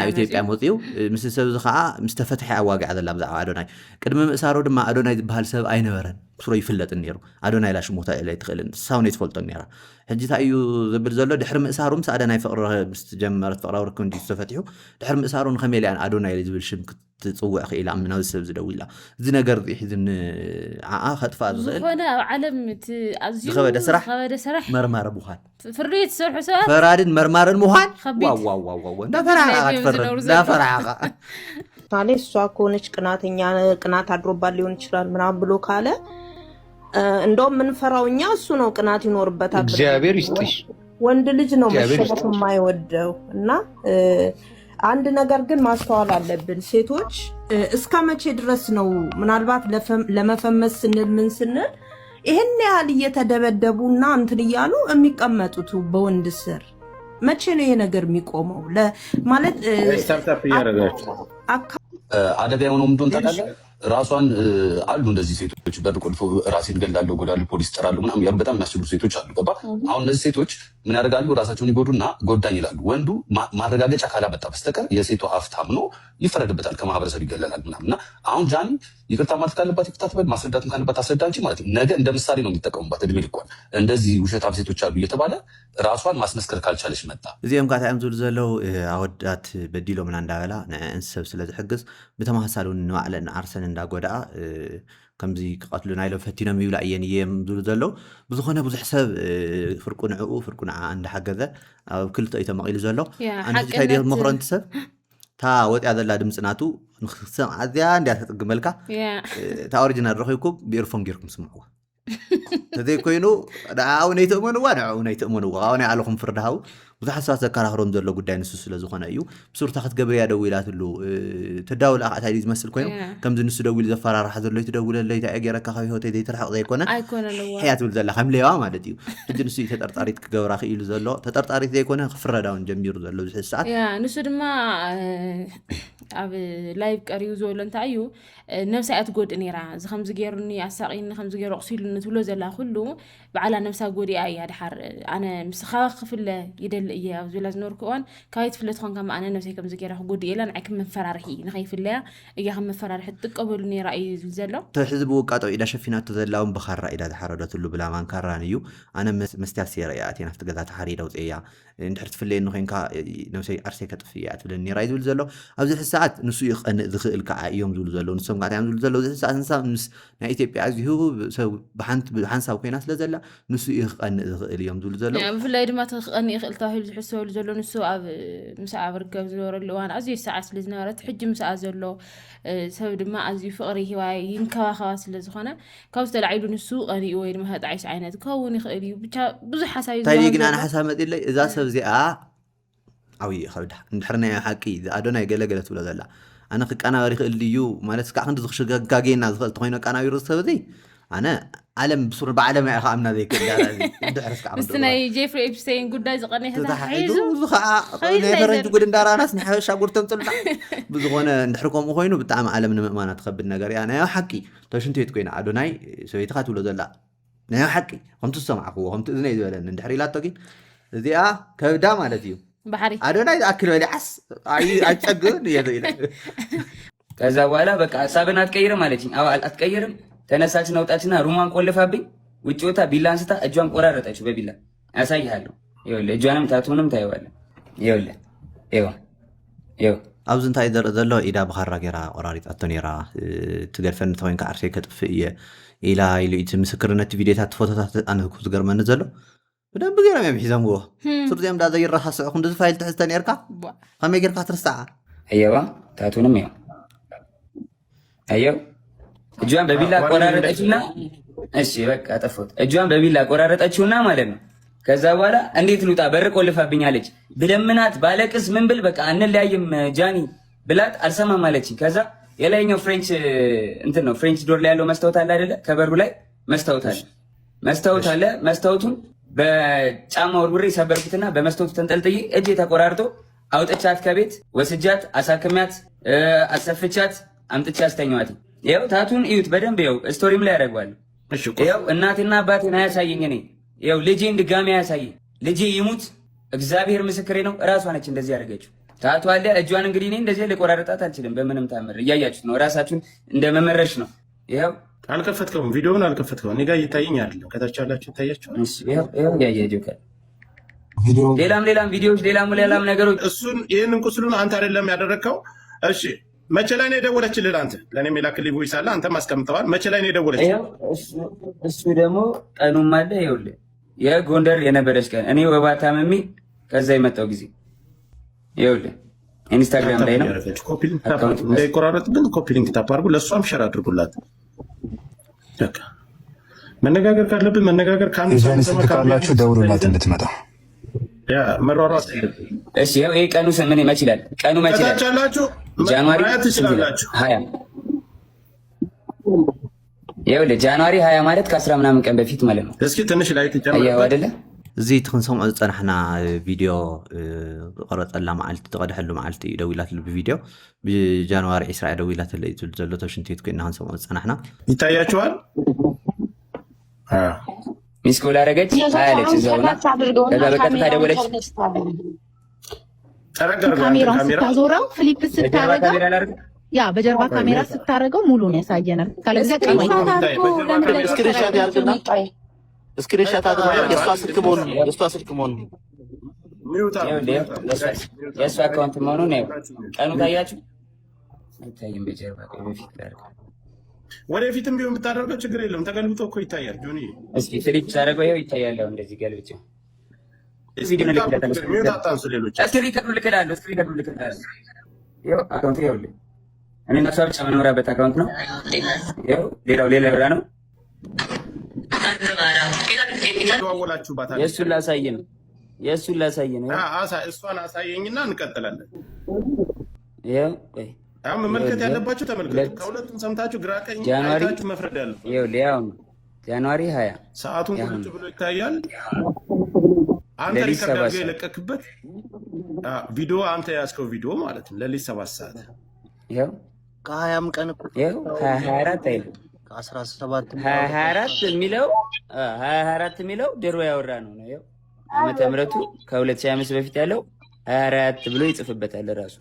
ናብ ኢትዮጵያ መፅኡ ምስ ሰብ እዚ ከዓ ምስ ተፈትሐ ኣዋጊዓ ዘላ ብዛዕባ ኣዶናይ ቅድሚ ምእሳሮ ድማ ኣዶናይ ዝበሃል ሰብ ኣይነበረን ስሮ ይፍለጥ ነይሩ ኣዶናይ ላሽ ሞታ ኢላይ ትኽእልን ሳውን ይትፈልጦ ነይራ ሕጂ ታዩ ዝብል ዘሎ ድሕሪ ምእሳሩ ምስ ኣዶናይ ፍቅሪ ምስ ጀመረት ፍቅራዊ ርክብ እንዲ ዝተፈትሑ ድሕሪ ምእሳሩ ንኸመይልያን ኣዶናይ ዝብል ሽም ክትፅውዕ ክኢላ ምናዊ ሰብ ዝደው ኢላ እዚ ነገር ሒዝን ዓኣ ከጥፋእ ዝኽእል ዝኾነ ኣብ ዓለም ኣዝዩ ዝኸበደ ስራሕ መርማሪ ምዃን ፍርድ ዝሰርሑ ሰባት ፈራድን መርማርን ምዃን ዋዋዋዋዋ እንዳፈራዓኻ ትፈርድ እንዳፈራዓኻ ካለ እሷ ከሆነች ቅናተኛ ቅናት አድሮባት ሊሆን ይችላል ምናምን ብሎ ካለ እንደውም ምንፈራው እኛ እሱ ነው ቅናት ይኖርበታል እግዚአብሔር ይስጥሽ ወንድ ልጅ ነው መሸነፍ የማይወደው እና አንድ ነገር ግን ማስተዋል አለብን ሴቶች እስከ መቼ ድረስ ነው ምናልባት ለመፈመስ ስንል ምን ስንል ይሄን ያህል እየተደበደቡና እንትን እያሉ የሚቀመጡት በወንድ ስር መቼ ነው ይሄ ነገር የሚቆመው ማለት ስታርታፕ ያደረጋችሁ አደጋ የሆነው ምንድን ታውቃለህ ራሷን አሉ እንደዚህ ሴቶች በር ቆልፎ ራሴን ገላለሁ ጎዳለሁ ፖሊስ ጠራለሁ ምናምን ያሉ በጣም የሚያስቸግሩ ሴቶች አሉ ገባ አሁን እነዚህ ሴቶች ምን ያደርጋሉ ራሳቸውን ይጎዱና ጎዳኝ ይላሉ ወንዱ ማረጋገጫ ካላመጣ በስተቀር የሴቷ ሀብታም ነው ይፈረድበታል ከማህበረሰብ ይገለላል ምናምንና አሁን ጃኒ ይቅርታ ማለት ካለባት ይቅርታ ትበል ማስረዳትም ካለባት አስረዳ እንጂ ማለት ነገ እንደ ምሳሌ ነው የሚጠቀሙባት እድሜ ልኳን እንደዚህ ውሸታም ሴቶች አሉ እየተባለ ራሷን ማስመስከር ካልቻለች መጣ እዚኦም ካታ እዮም ዝብሉ ዘለው ኣወዳት በዲሎ ምና እንዳበላ ንእንስሰብ ስለ ዝሕግዝ ብተመሳሳሊ እውን ንባዕለን ዓርሰን እንዳጎዳኣ ከምዚ ክቐትሉ ናይሎም ፈቲኖም ይብላ እየን እዮም ዝብሉ ዘለው ብዝኾነ ብዙሕ ሰብ ፍርቁ ንዕኡ ፍርቁ ንዓ እንዳሓገዘ ኣብ ክልተ እዩ ተመቒሉ ዘሎ ኣነ ሕጂ እንታይ መክሮ እንቲ ሰብ እታ ወፅያ ዘላ ድምፂ ናቱ ንክሰምዓ ኣዝያ እንድያ ተጥግመልካ እታ ኦሪጂናል ረኺብኩም ብኤርፎን ጌርኩም ስምዕዋ ተዘይ ኮይኑ ንዓው ነይትእመንዋ ንዕኡ ነይትእመንዋ ካብኡ ናይ ኣለኹም ፍርድሃው ብዙሓት ሰባት ዘከራኽሮም ዘሎ ጉዳይ ንሱ ስለ ዝኾነ እዩ ብሱርታ ክትገብር እያ ደው ኢላትሉ ትዳውል ኣቕዕታ እዩ ዝመስል ኮይኑ ከምዚ ንሱ ደው ኢሉ ዘፈራርሓ ዘሎ ትደውለለይ እንታይ ገይረካ ካብ ሂወተይ ዘይትርሕቕ ዘይኮነ ሕያ ትብል ዘላ ከም ሌዋ ማለት እዩ ሕጂ ንሱ ተጠርጣሪት ክገብራ ክኢሉ ዘሎ ተጠርጣሪት ዘይኮነ ክፍረዳውን ጀሚሩ ዘሎ ዝሕዚ ሰዓት ንሱ ድማ ኣብ ላይቭ ቀሪቡ ዝበሎ እንታይ እዩ ነብሳ እያ ትጎድእ ነይራ እዚ ከምዚ ገይሩኒ ኣሳቂኒ ከምዚ ገይሩ ኣቕሲሉኒ ትብሎ ዘላ ኩሉ በዓላ ነብሳ ጎዲኣ እያ ድሓር ኣነ ምስ ካባ ክፍለ ይደሊ እየ ኣብ ዝብላ ዝነበርኩ እዋን ካባይ ትፍለጥ ኮንካ ኣነ ነብሰይ ከምዚ ገይራ ክጎድእ የላ ንዓይ ከም መፈራርሒ ንኸይፍለያ እያ ከም መፈራርሒ ትጥቀበሉ ነይራ እዩ ዝብል ዘሎ ሕዚ ብውቃጦ ኢዳ ሸፊናቶ ዘላ እውን ብካራ ኢዳ ዝሓረደትሉ ብላማን ካራን እዩ ኣነ መስትያት ሴረ እያ ኣትየ ናብቲ ገዛ ተሓሪዳ ውፅእ እያ እንድሕር ትፍለየኒ ኮንካ ነብሰይ ዓርሰይ ከጥፍ እያ ትብለኒ ነይራ እዩ ዝብል ዘሎ ኣብዚ ሕዚ ሰዓት ንሱ ይቐንእ ዝኽእል ከዓ እዮም ዝብሉ ዘለዉ ንሶም ጋታ እዮም ዝብሉ ዘለዉ እዚ ሰዓት ንሳ ምስ ናይ ኢትዮጵያ ኣዝዩ ሰብ ብሓንሳብ ኮይና ስለ ዘላ ንሱ ይኽቐንእ ዝኽእል እዮም ዝብሉ ዘለዉ ብፍላይ ድማ ክቐንእ ይኽእል ተባሂሉ ዝሕሰበሉ ዘሎ ንሱ ኣብ ምስኣ ርከብ ዝነበረሉ እዋን ኣዝዩ ሰዓት ስለ ዝነበረት ሕጂ ምስኣ ዘሎ ሰብ ድማ ኣዝዩ ፍቕሪ ሂዋ ይንከባኸባ ስለ ዝኾነ ካብ ዝተላዒሉ ንሱ ቀኒኡ ወይ ድማ ህጣዒስ ዓይነት ክኸውን ይኽእል እዩ ብቻ ብዙሕ ሓሳብ እዩ እንታይ ግን ኣነ ሓሳብ መፂለይ እዛ ሰብ እዚኣ ዓብዪ ከብዳ እንድሕር ናይ ሓቂ ኣዶናይ ገለገለ ትብሎ ዘላ ኣነ ክቀናበሪ ይኽእል እዩ ማለት ክዓ ክንዲ ዝክሽጋጌና ዝኽእል ተኮይኑ ቀናቢሩ ሰብ እዚ ኣነ ዓለም ብሱር ብዓለም ኢኻ ኣምና ዘይክእል ድሕርስ ከዓ ምስቲ ናይ ጄፍሪ ኤፕስቴይን ጉዳይ ዝቐነየ ተታሒዙ እዚ ከዓ ናይ ፈረንጂ ጉድ እንዳራናስ ናይ ሓበሻ ጉድ ተምፅልና ብዝኾነ እንድሕር ከምኡ ኮይኑ ብጣዕሚ ዓለም ንምእማና ትኸብድ ነገር እያ ናይ ሓቂ ተሽንቶ ቤት ኮይና ኣዶናይ ሰበይትካ ትብሎ ዘላ ናይ ሓቂ ከምቲ ዝሰማዕኽዎ ከምቲ እዝነይ ዝበለኒ እንድሕር ኢላቶ ግን እዚኣ ከብዳ ማለት እዩ ባሕሪ ኣዶናይ ዝኣክል በሊዓስ ኣይፀግብን እየ ዘኢለ ከዛ በኋላ በቃ ሀሳብን አትቀይርም አለችኝ። አትቀይርም ተነሳችን አውጣችና ሩማን ቆልፋብኝ ውጭ ወታ ቢላ አንስታ እጇን ቆራረጠችው በቢላ ያሳይሃለሁ። ይኸውልህ እጇንም ታቱንም ታየዋለህ። ይኸውልህ ይኸው ኣብዚ እንታይ ዘርኢ ዘሎ ኢዳ ብኻራ ጌራ ቆራሪጣቶ ነይራ ትገርፈኒ ተኮይንካ ዓርሰይ ከጥፍእ እየ ኢላ ኢሉ እቲ ምስክርነት ቪድዮታት ፎቶታት ኣነ ዝገርመኒ ዘሎ ብደንብ ገይሮም እዮም ሒዘምዎ ስርዚኦም ዳ ዘይረሳስዑ ክንዲ ዝፋይል ትሕዝተ ነርካ ከመይ ጌርካ ትርስዓ አየዋ ታቱንም ይኸው አየው እጇን በቢላ ቆራረጠችውና እሺ በቃ ጠፎት እጇን በቢላ ቆራረጠችውና ማለት ነው። ከዛ በኋላ እንዴት ልውጣ በር ቆልፋብኛለች ብለምናት ባለቅስ ምን ብል በቃ አንለያይም ጃኒ ብላት አልሰማም አለችኝ። ከዛ የላይኛው ፍሬንች እንትን ነው ፍሬንች ዶር ላይ ያለው መስታወት አለ አይደለ ከበሩ ላይ መስታወት አለ መስታወቱን በጫማ ወርውሬ ሰበርኩትና በመስታወቱ ተንጠልጥዬ እጄ ተቆራርጦ አውጥቻት ከቤት ወስጃት አሳክሚያት አሰፍቻት አምጥቻ አስተኛዋት። ይኸው ታቱን እዩት በደንብ ይኸው ስቶሪም ላይ ያደርገዋለሁ። ይኸው እናቴና አባቴን አያሳየኝ እኔ ይኸው ልጄን ድጋሚ አያሳየኝ። ልጄ ይሙት እግዚአብሔር ምስክሬ ነው። እራሷ ነች እንደዚህ ያደረገችው። ታቱ አለ እጇን እንግዲህ እኔ እንደዚህ ልቆራረጣት አልችልም በምንም ታምር። እያያችሁት ነው ራሳችሁን እንደ መመረሽ ነው። ይኸው አልከፈትከውም፣ ቪዲዮውን አልከፈትከውም። እኔ ጋር እየታየኝ አይደለም። ከታች ያላችሁ ይታያችኋል። ይኸው ያየ ጆከር ሌላም ቪዲዮዎች ሌላም ነገሮች እሱን ይህንን ቁስሉን አንተ አይደለም ያደረግከው። እሺ መቼ ላይ ነው የደወለችልህ? አንተ ለእኔ የላክልኝ ቮይስ አለ፣ አንተም አስቀምጠዋል። መቼ ላይ ነው የደወለችልህ? እሱ ደግሞ ቀኑም አለ። ይኸውልህ የጎንደር የነበረች ቀን እኔ ወባ ታመሜ ከዛ የመጣው ጊዜ ይኸውልህ ኢንስታግራም ላይ ነው። እንዳይቆራረጥብን ኮፒ ሊንክ ታፕ አድርጉ፣ ለእሷም ሸር አድርጉላት። መነጋገር ካለብን መነጋገር ካላችሁ ደውሉላት እንድትመጣ መሯሯጥ። እሺ ይሄ ቀኑ ምን መች ይላል? ቀኑ መች ይላል? ጃንዋሪ 20 ይኸውልህ ጃንዋሪ 20 ማለት ከ10 ምናምን ቀን በፊት ማለት ነው። እስኪ ትንሽ ላይ ተጨምር አይደለ? እዚ ትክንሰምዖ ዝፀናሕና ቪድዮ ዝቀረፀላ መዓልቲ ዝቀድሐሉ መዓልቲ እዩ ደው ኢላትሉ ብቪድዮ ብጃንዋሪ 20 ደው ኢላትለ እዩ ትብል ዘሎ ተሽንቴት ኮይና ክንሰምዖ ዝፀናሕና ይታያችኋል። ሚስኮል አደረገች አያለች እዛውና ከዛ በቀጥታ ደወለች። ካሜራውን ስታዞረው ፍሊፕ ስታረገው ያ በጀርባ ካሜራ ስታረገው ሙሉን ያሳየናል። ካለዚያ ስክሪንሻት ያርግና ስክሪንሻት አድርገው የእሷ ስልክ መሆኑን የእሷ አካውንት መሆኑን ነው። ቀኑ ታያችሁ አይታይም። በጀርባ በፊት ታርገው ወደፊትም ቢሆን ብታደርገው ችግር የለም። ተገልብጦ እኮ ይታያል። ጆኒ እስኪ ፍሊፕ ሳደርገው ይኸው ይታያል። እንደዚህ ገልብጬው አካውንት ይኸውልህ እኔ እና እሷ ብቻ መኖሪያበት አካውንት ነው። ሌላ ብራ ነው። የእሱን ላሳይ ነው። እሷን አሳየኝና እንቀጥላለን። አሁን መመልከት ያለባችሁ ተመልከቱ። ከሁለቱም ሰምታችሁ ግራ ቀኝ አይታችሁ መፍረድ ያለው ጃንዋሪ 20 ሰዓቱን ቁጭ ብሎ ይታያል። አንተ ሪከርድ አድርገህ የለቀክበት ቪዲዮ አንተ ያዝከው ቪዲዮ ማለት ነው። ለሊት 7 ሰዓት ይኸው ከ20 ቀን እኮ 24 አይደል? ከ17 የሚለው ድሮ ያወራ ነው። ይኸው ዓመተ ምሕረቱ ከ2005 በፊት ያለው 24 ብሎ ይጽፍበታል ራሱ።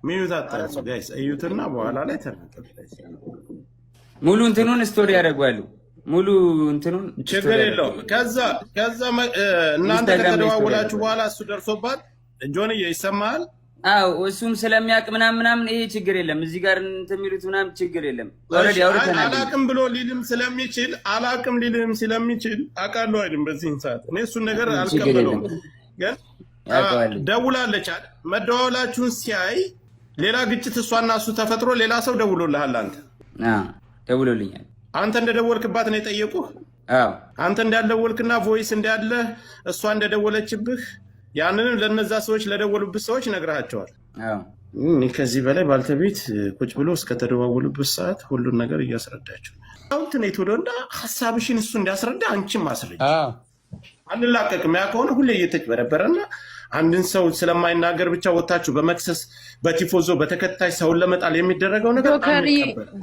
ሚዩት አጣራሱ ጋይስ እዩትና በኋላ ላይ ተረከብ። ሙሉ እንትኑን ስቶሪ ያደርጋሉ። ሙሉ እንትኑን ችግር የለውም። ከዛ እናንተ ከተደዋወላችሁ በኋላ እሱ ደርሶባት ጆንዬ ይሰማሃል? አዎ እሱም ስለሚያውቅ ምናምን ይሄ ችግር የለም። እዚህ ጋር እንትን የሚሉት ምናምን ችግር የለም። ኦልሬዲ አውርተናል። አላቅም ብሎ ሊልም ስለሚችል አውቃለሁ አይደል? በዚህ ሰዓት እኔ እሱን ነገር አልቀበለውም። ግን ደውላለች አይደል? መደዋወላችሁን ሲያይ ሌላ ግጭት እሷና እሱ ተፈጥሮ ሌላ ሰው ደውሎልሃል። አንተ ደውሎልኛል። አንተ እንደደወልክባት ነው የጠየቁህ። አንተ እንዳልደወልክና ቮይስ እንዳለ እሷ እንደደወለችብህ ያንንም ለነዛ ሰዎች ለደወሉብህ ሰዎች ነግረሃቸዋል። ከዚህ በላይ ባልተቤት ቁጭ ብሎ እስከተደዋወሉበት ሰዓት ሁሉን ነገር እያስረዳቸው አሁን ትኔት ወደና ሀሳብሽን እሱ እንዲያስረዳ አንቺም ማስረጃ አንላቀቅም። ያ ከሆነ ሁሌ እየተጭበረበረና አንድን ሰው ስለማይናገር ብቻ ወታችሁ በመክሰስ በቲፎዞ በተከታይ ሰውን ለመጣል የሚደረገው ነገር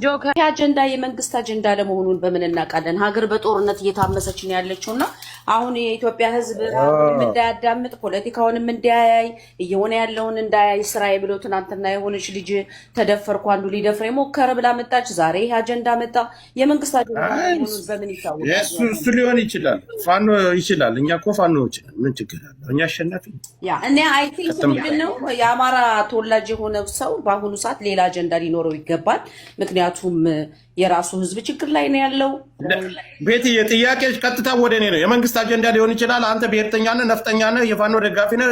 ጆከሪ አጀንዳ የመንግስት አጀንዳ ለመሆኑን በምን እናውቃለን? ሀገር በጦርነት እየታመሰች ነው ያለችውና አሁን የኢትዮጵያ ሕዝብ እንዳያዳምጥ ፖለቲካውንም እንዳያይ እየሆነ ያለውን እንዳያይ ስራዬ ብሎ ትናንትና የሆነች ልጅ ተደፈርኩ አንዱ ሊደፍር የሞከረ ብላ መጣች። ዛሬ ይሄ አጀንዳ መጣ። የመንግስት አጀንዳ መሆኑን በምን ይታወቃል? እሱ ሊሆን ይችላል። ፋኖ ይችላል። እኛ እኮ ፋኖዎች ምን ችግር አለ? እኛ አሸናፊ እኔ አይ ቲንክ ምንድነው የአማራ ተወላጅ የሆነ ሰው በአሁኑ ሰዓት ሌላ አጀንዳ ሊኖረው ይገባል። ምክንያቱም የራሱ ህዝብ ችግር ላይ ነው ያለው። ቤትዬ ጥያቄዎች ቀጥታ ወደ እኔ ነው። የመንግስት አጀንዳ ሊሆን ይችላል። አንተ ብሔርተኛ ነህ፣ ነፍጠኛ ነህ፣ የፋኖ ደጋፊ ነህ፣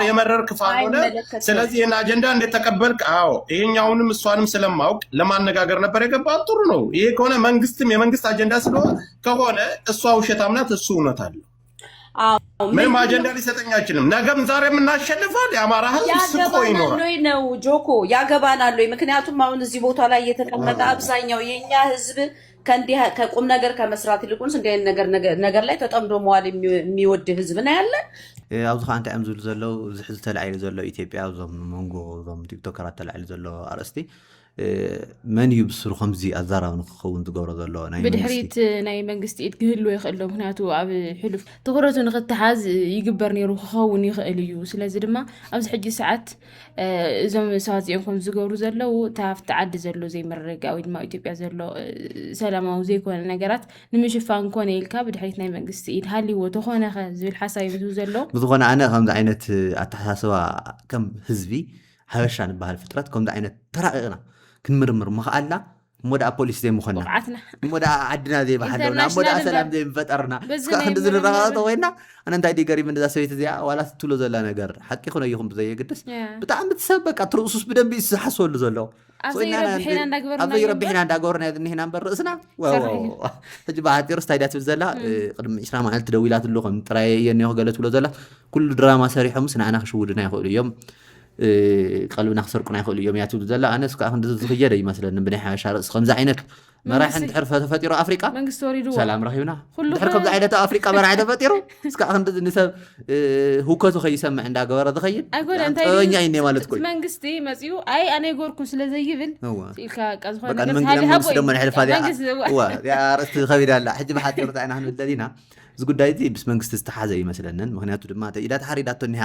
የመረርክ ፋኖ ነህ። ስለዚህ ይህን አጀንዳ እንዴት ተቀበልክ? አዎ ይሄኛውንም እሷንም ስለማውቅ ለማነጋገር ነበር የገባው። ጥሩ ነው። ይሄ ከሆነ መንግስትም የመንግስት አጀንዳ ስለሆነ ከሆነ እሷ ውሸታም ናት፣ እሱ እውነት አለው። ምንም አጀንዳ ሊሰጠኝ አይችልም። ነገም ዛሬም እናሸንፋል። የአማራ ህዝብ ስቆ ይኖራል ነው ጆኮ ያገባናል። ምክንያቱም አሁን እዚህ ቦታ ላይ የተቀመጠ አብዛኛው የኛ ህዝብ ከቁም ነገር ከመስራት ይልቁንስ እንዲህ አይነት ነገር ላይ ተጠምዶ መዋል የሚወድ ህዝብ ነው ያለ። ኣብዚ ከዓ እንታይ እዮም ዝብሉ ዘለው እዚ ሕዚ ተላዒሉ ዘሎ ኢትዮጵያ እዞም መንጎ እዞም ቲክቶከራት ተላዒሉ ዘሎ ኣርእስቲ መን እዩ ብስሩ ከምዚ ኣዛራብ ንክኸውን ዝገብሮ ዘሎ ናይ ብድሕሪት ናይ መንግስቲ ኢድ ክህልዎ ይኽእል ዶ ምክንያቱ ኣብ ሕሉፍ ትኩረቱ ንክትሓዝ ይግበር ነይሩ ክኸውን ይኽእል እዩ ስለዚ ድማ ኣብዚ ሕጂ ሰዓት እዞም ሰባት እዚኦም ከም ዝገብሩ ዘለው ታፍቲ ዓዲ ዘሎ ዘይምርግጋእ ወይ ድማ ኢትዮጵያ ዘሎ ሰላማዊ ዘይኮነ ነገራት ንምሽፋን ኮነ ኢልካ ብድሕሪት ናይ መንግስቲ ኢድ ሃልይዎ ተኾነ ዝብል ሓሳብ ይብሉ ዘሎ ብዝኾነ ኣነ ከምዚ ዓይነት ኣተሓሳስባ ከም ህዝቢ ሓበሻ ንበሃል ፍጥረት ከምዚ ዓይነት ተራቂቕና ክንምርምር ምኽኣልና ሞዳ ፖሊስ ዘይምኾንና ሞዳ ዓድና ዘይባሃለውና ሞዳ ሰላም ዘይምፈጠርና እስካ ክንዲ ዝንረጋገጦ ኮይና ኣነ እንታይ ዲ ገሪም እንደዛ ሰበይቲ እዚኣ ዋላ ትብሎ ዘላ ነገር ሓቂ ኮነ ይኹም ብዘየግድስ ብጣዕሚ ትሰብ በቃ ትርእሱስ ብደንቢ ዝሓስበሉ ዘሎ ኣብዘይ ረቢሕና እንዳገበርና ዝኒህና እምበር ርእስና ሕጂ ብሓጢር ስታይ ዳ ትብል ዘላ ቅድሚ 20 መዓልቲ ደው ኢላ ትሉ ከም ጥራይ እየኒ ክገለ ትብሎ ዘላ ኩሉ ድራማ ሰሪሖምስ ንዓና ክሽውድና ይኽእሉ እዮም ቀልብና ክሰርቁና ይኽእሉ እዮም እያ ትብል ዘላ ኣነ እስካዕ ክንዲ ዝኽየደ ይመስለኒ ብናይ ሓበሻ ርእሲ ከምዚ ዓይነት መራሒ እንድሕር ተፈጢሩ ኣፍሪቃ ሰላም ረኺብና ድሕሪ ከምዚ ዓይነት ኣፍሪቃ መራሒ ተፈጢሩ እስካዕ ክንዲ ንሰብ ህውከቱ ከይሰምዕ እንዳገበረ ዝኸይድ ጥበበኛ እኔ ማለት ኮይ መንግስቲ መፅኡ ኣይ ኣነ ይጎርኩም ስለዘይብል ኢልካ በቃ መንግስቲ ደሞ ንሕልፋ ያ ርእስቲ ከቢዳ ኣላ ሕጂ ብሓጢር እንታይ ኢና ክንብል ዘለና እዚ ጉዳይ እዚ ምስ መንግስቲ ዝተሓዘ ይመስለንን ምክንያቱ ድማ ኢዳ ተሓሪዳቶ ኒሃ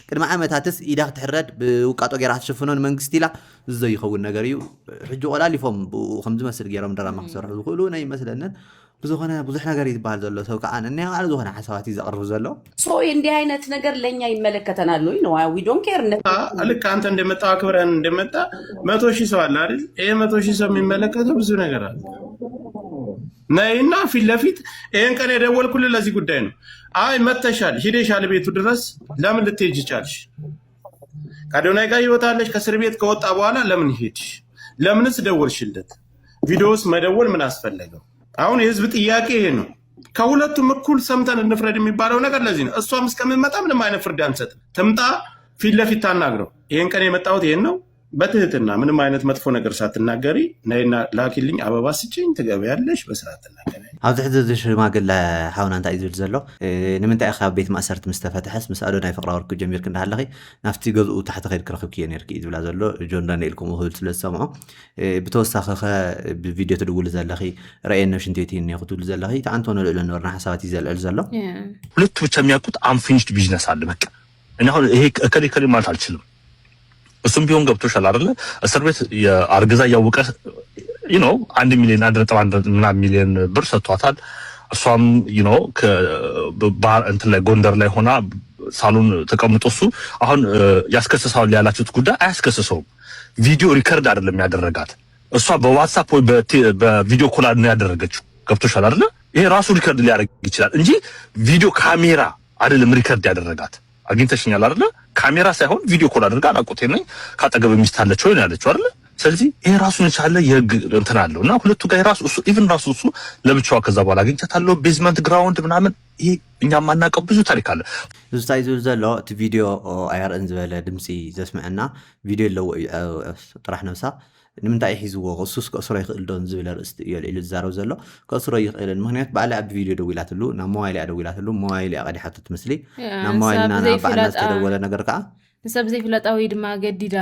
ቅድሚ ዓመታትስ ኢዳ ክትሕረድ ብውቃጦ ጌራ ክትሽፍኖ ንመንግስቲ ኢላ እዚ ዘይኸውን ነገር እዩ ሕጂ ቆላሊፎም ከም ዝመስል ገይሮም ድራማ ክሰርሑ ዝኽእሉ ናይ ይመስለንን ብዝኾነ ብዙሕ ነገር ይባሃል ዘሎ ሰብ ከዓ ነናይ ባዕሉ ዝኾነ ሓሳባት እዩ ዘቕርብ ዘሎ እንዲህ አይነት ነገር ለእኛ ይመለከተናል ወይ ነው ዊ ዶንት ኬር ልክ አንተ እንደመጣ አክብረን እንደመጣ 100,000 ሰው አለ አይደል ይሄ 100,000 ሰው የሚመለከተው ብዙ ነገር አለ ነይና ፊት ለፊት ይሄን ቀን የደወልኩልህ ለዚህ ጉዳይ ነው አይ መተሻል ሂደሻል ቤቱ ድረስ ለምን ልትሄጂ ቻልሽ ከአዶናይ ጋር ይወጣለሽ ከእስር ቤት ከወጣ በኋላ ለምን ሄድሽ ለምንስ ደወልሽለት ቪዲዮስ መደወል ምን አስፈለገው አሁን የህዝብ ጥያቄ ይሄ ነው ከሁለቱም እኩል ሰምተን እንፍረድ የሚባለው ነገር ለዚህ ነው እሷም እስከምትመጣ ምንም አይነት ፍርድ አንሰጥም ትምጣ ፊት ለፊት ታናግረው ይሄን ቀን የመጣሁት ይሄን ነው በትህትና ምንም አይነት መጥፎ ነገር ሳትናገሪ ነይና ላኪልኝ አበባ ስጭኝ ትገበያለሽ በስርዓት ተናገሪ ኣብዚ ሕዚ ዝሽማግለ ሓውና እንታይ ዝብል ዘሎ ንምንታይ ኢኻ ቤት ማእሰርቲ ምስ ተፈትሐስ ምስ ኣዶናይ ፍቅራዊ ርክብ ጀሚርክ እንዳሃለኺ ናፍቲ ገዝኡ ታሕቲ ከይድ ክረክብክ እየ ነርኪ ዝብላ ዘሎ ጆን ዳንኤል ከምኡ ክብል ስለ ዝሰምዖ ብተወሳኺ ኸ ብቪድዮ ትድውሉ ዘለኺ ረአየና ሽንቲ ቤት እኒአ ክትብሉ ዘለኺ ተኣንተ ንልዕሉ ነበርና ሓሳባት እዩ ዘልዕል ዘሎ ሁለቱ ብቻ የሚያውቁት አንፊኒሽድ ቢዝነስ አለ በቃ እና አሁን ይሄ ከሌ ማለት አልችልም እሱም ቢሆን ገብቶሻል አይደለ እስር ቤት የአርግዛ ያወቀ አንድ ሚሊዮን 1.1 ሚሊዮን ብር ሰጥቷታል እሷም እንትን ላይ ጎንደር ላይ ሆና ሳሎን ተቀምጦ እሱ አሁን ያስከሰሳው ያላችሁት ጉዳይ አያስከሰሰውም ቪዲዮ ሪከርድ አይደለም ያደረጋት እሷ በዋትስአፕ ወይ በቪዲዮ ኮል ነው ያደረገችው ገብቶሻል አይደለ ይሄ ራሱ ሪከርድ ሊያደርግ ይችላል እንጂ ቪዲዮ ካሜራ አይደለም ሪከርድ ያደረጋት አግኝተሽኛል አይደለ ካሜራ ሳይሆን ቪዲዮ ኮል አድርጋ አቆቴ ነኝ ካጠገብ ሚስታለች ወይ ያለችው አይደለ ስለዚህ ይሄ ራሱን የቻለ የህግ እንትን አለውና ሁለቱ ጋር ራሱ እሱ ኢቭን ራሱ እሱ ለብቻው ከዛ በኋላ አግኝቻታለሁ ቤዝመንት ግራውንድ ምናምን ይሄ እኛ ማናቀው ብዙ ታሪክ አለ ዝታይ ዝብል ዘሎ እቲ ቪድዮ ኣይርአን ዝበለ ድምፂ ዘስምዐና ቪድዮ ለው ጥራሕ ነብሳ ንምንታይ ሒዝዎ እሱስ ከእስሮ ይኽእል ዶን ዝብል ርእስቲ እዩ ኢሉ ዝዛረብ ዘሎ ከእስሮ ይኽእልን ምክንያት ባዕላ ኣብ ቪድዮ ደው ኢላትሉ ናብ ሞባይል እያ ደው ኢላትሉ ሞባይል እያ ቀዲሓቶ ትምስሊ ናብ ሞባይልና ናብ ባዕልና ዝተደወለ ነገር ከዓ ንሰብ ዘይፍለጣ ወይ ድማ ኣገዲዳ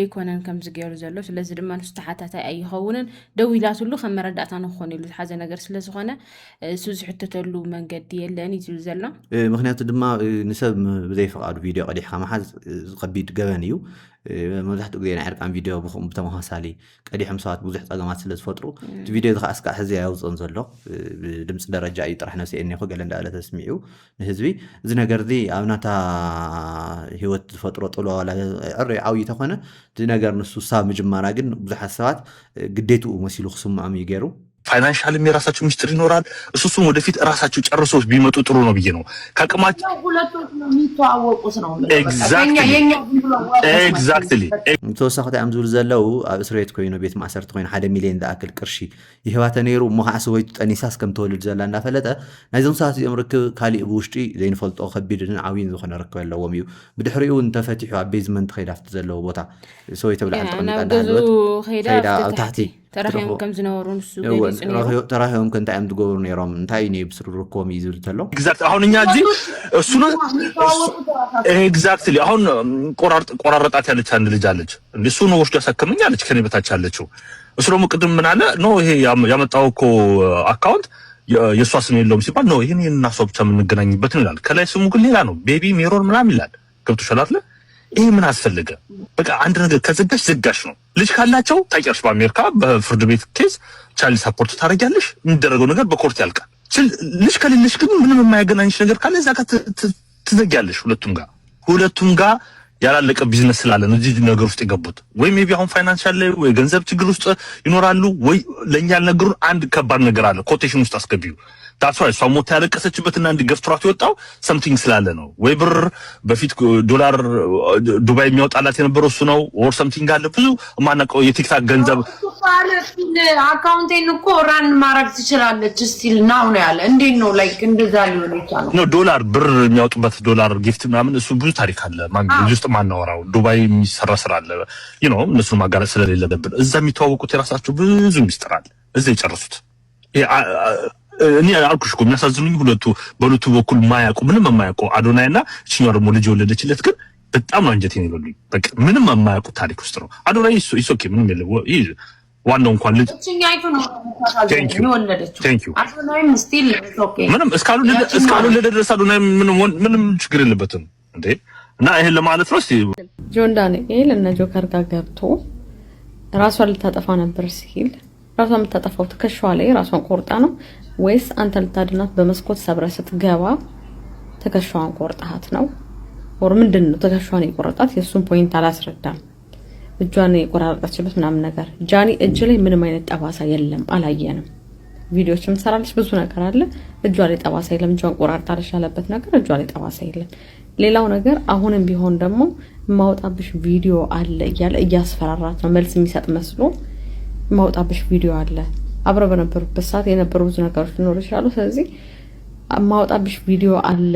ኣይኮነን ከምዚ ገይሩ ዘሎ ስለዚ ድማ ንሱ ተሓታታይ ኣይኸውንን ደው ኢላትሉ ከም መረዳእታ ንክኾን ኢሉ ዝሓዘ ነገር ስለዝኾነ እሱ ዝሕተተሉ መንገዲ የለን እዩ ዘሎ ምክንያቱ ድማ ንሰብ ብዘይፈቃዱ ቪድዮ ቀዲሕካ መሓዝ ዝከቢድ ገበን እዩ መብዛሕትኡ ግዜ ናይ ዕርቃን ቪድዮ ብተመሳሳሊ ቀዲሖም ሰባት ብዙሕ ፀገማት ስለ ዝፈጥሩ እቲ ቪድዮ ከዓ እስካዕ ሕዚ ኣውፅን ዘሎ ብድምፂ ደረጃ እዩ ጥራሕ ነፍሲ እኒኹ ገለ እንዳበለ ተስሚዑ ንህዝቢ እዚ ነገር እዚ ኣብ ናታ ሂወት ዝፈጥሮ ጥሎ ዕርዩ ዓብዪ ተኾነ እቲ ነገር ንሱ ሳብ ምጅማራ ግን ብዙሓት ሰባት ግዴትኡ መሲሉ ክስምዖም እዩ ገይሩ ፋይናንሻልም የራሳቸው ሚስጥር ይኖራል እሱም ወደፊት ራሳቸው ጨርሶስ ቢመጡ ጥሩ ነው ብዬ ነው ካቅማቸው ሁለቶች ነው የሚተዋወቁት ነው ኤግዛክትሊ ተወሳኺ እንታይ ዝብል ዘለው ኣብ እስር ቤት ኮይኑ ቤት ማእሰርቲ ኮይኑ 1 ሚሊዮን ዝኣክል ቅርሺ ይህባተ ነይሩ እሞ ከዓ ሰበይቱ ጠኒሳስ ከም ተወልድ ዘላ እንዳፈለጠ ናይዞም ሰባት እዚኦም ርክብ ካሊእ ብውሽጢ ዘይንፈልጦ ከቢድን ዓብይን ዝኾነ ርክብ ኣለዎም እዩ ብድሕሪኡ እንተፈቲሑ ኣብ ቤዝመንት ከይዳ ኣብቲ ዘለዎ ቦታ ሰበይቱ ብላዕሊ ተቐሚጣ እንዳሃለወት ከይዳ ኣብ ታሕቲ ተራኺዮም ከም ዝነበሩ ንሱ ገሊጹ ነይሩ ተራኺዮም ከንታይ እዮም ዝገብሩ ነይሮም እንታይ እዩ ብስርርኮም እዩ ዝብል ተሎ ኤግዛክት አሁን እኛ እዚ እሱ ነው ኤግዛክትሊ አሁን ቆራረጣት ያለች አንድ ልጅ አለች እሱ ነው ወስዶ ያሳከመኝ አለች ከኔ በታች አለችው እሱ ደግሞ ቅድም ምን አለ ኖ ይሄ ያመጣው እኮ አካውንት የሷ ስም የለውም ሲባል ነው ይሄን እና ሰው ብቻ የምንገናኝበት ነው ይላል ከላይ ስሙ ግን ሌላ ነው ቤቢ ሜሮን ምናምን ይላል ገብቶሻል አይደል ይሄ ምን አስፈልገ በቃ አንድ ነገር ከዘጋሽ ነው ልጅ ካላቸው ታይቀርሽ በአሜሪካ በፍርድ ቤት ኬዝ ቻይልድ ሰፖርት ታረጋለሽ የሚደረገው ነገር በኮርት ያልቃል ልጅ ከሌለሽ ግን ምንም የማያገናኝሽ ነገር ካለ እዛ ጋር ትዘጊያለሽ ሁለቱም ጋር ያላለቀ ቢዝነስ ስላለ ነው እዚህ ነገር ውስጥ የገቡት ወይ ሜቢ አሁን ፋይናንሻል ወይ ገንዘብ ችግር ውስጥ ይኖራሉ ወይ ለኛ ያልነገሩን አንድ ከባድ ነገር አለ ኮቴሽን ውስጥ አስገቢው ታሷ እሷ ሞት ያለቀሰችበትና አንድ ገፍትሯት የወጣው ሰምቲንግ ስላለ ነው ወይ ብር በፊት $1 ዱባይ የሚያወጣላት የነበረው እሱ ነው ኦር ሰምቲንግ አለ ብዙ ማናቀው የቲክታክ ገንዘብ አካውንቴን እኮ ራን ማድረግ ትችላለች ስቲል ናው ነው ያለ እንዴት ነው ላይክ እንደዛ ሊሆን ይችላል ነው $1 ብር የሚያወጡበት $1 ጊፍት ምናምን እሱ ብዙ ታሪክ አለ ማን ውስጥ ማናወራው ዱባይ የሚሰራ ስራ አለ እነሱ ማጋለጥ ስለሌለብን እዛ የሚተዋወቁት የራሳቸው ብዙ ሚስጥር አለ እዛ ይጨርሱት እኔ አልኩሽ እኮ የሚያሳዝኑኝ በሁለቱ በኩል ማያውቁ ምንም የማያውቁ አዶናይና እቺኛው ደግሞ ልጅ ወለደችለት ግን በጣም ነው አንጀቴን ይበሉኝ በቃ ምንም የማያውቁ ታሪክ ውስጥ ነው አዶናይ ኦኬ ምንም የለም ዋናው እንኳን ልጅ እቺኛይቱ ነው ወለደችው አዶናይም ስቲል ኦኬ ምንም እስካሉ ለደረሰ አዶናይ ምንም ችግር የለበትም እንዴ እና ይሄን ለማለት ነው እስቲ ጆን ዳንኤል እና ጆከር ጋር ገብቶ ራሷን ልታጠፋ ነበር ሲል ራሷን የምታጠፋው ትከሻዋ ላይ ራሷን ቆርጣ ነው ወይስ አንተ ልታድናት በመስኮት ሰብረ ስትገባ ትከሻዋን ቆርጣሃት ነው ወር ምንድነው ትከሻዋን የቆረጣት የሱን ፖይንት አላስረዳም እጇን የቆራረጠችበት ምናምን ነገር ጃኒ እጅ ላይ ምንም አይነት ጠባሳ የለም አላየንም ቪዲዮችም ሰራለች ብዙ ነገር አለ እጇ ላይ ጠባሳ የለም እጇን ቆራርጣለች ያለበት ነገር እጇ ላይ ጠባሳ የለም ሌላው ነገር አሁንም ቢሆን ደግሞ ማውጣብሽ ቪዲዮ አለ እያለ እያስፈራራት ነው መልስ የሚሰጥ መስሎ ማውጣብሽ ቪዲዮ አለ አብረው በነበሩበት ሰዓት የነበሩ ብዙ ነገሮች ሊኖሩ ይችላሉ ስለዚህ ማውጣብሽ ቪዲዮ አለ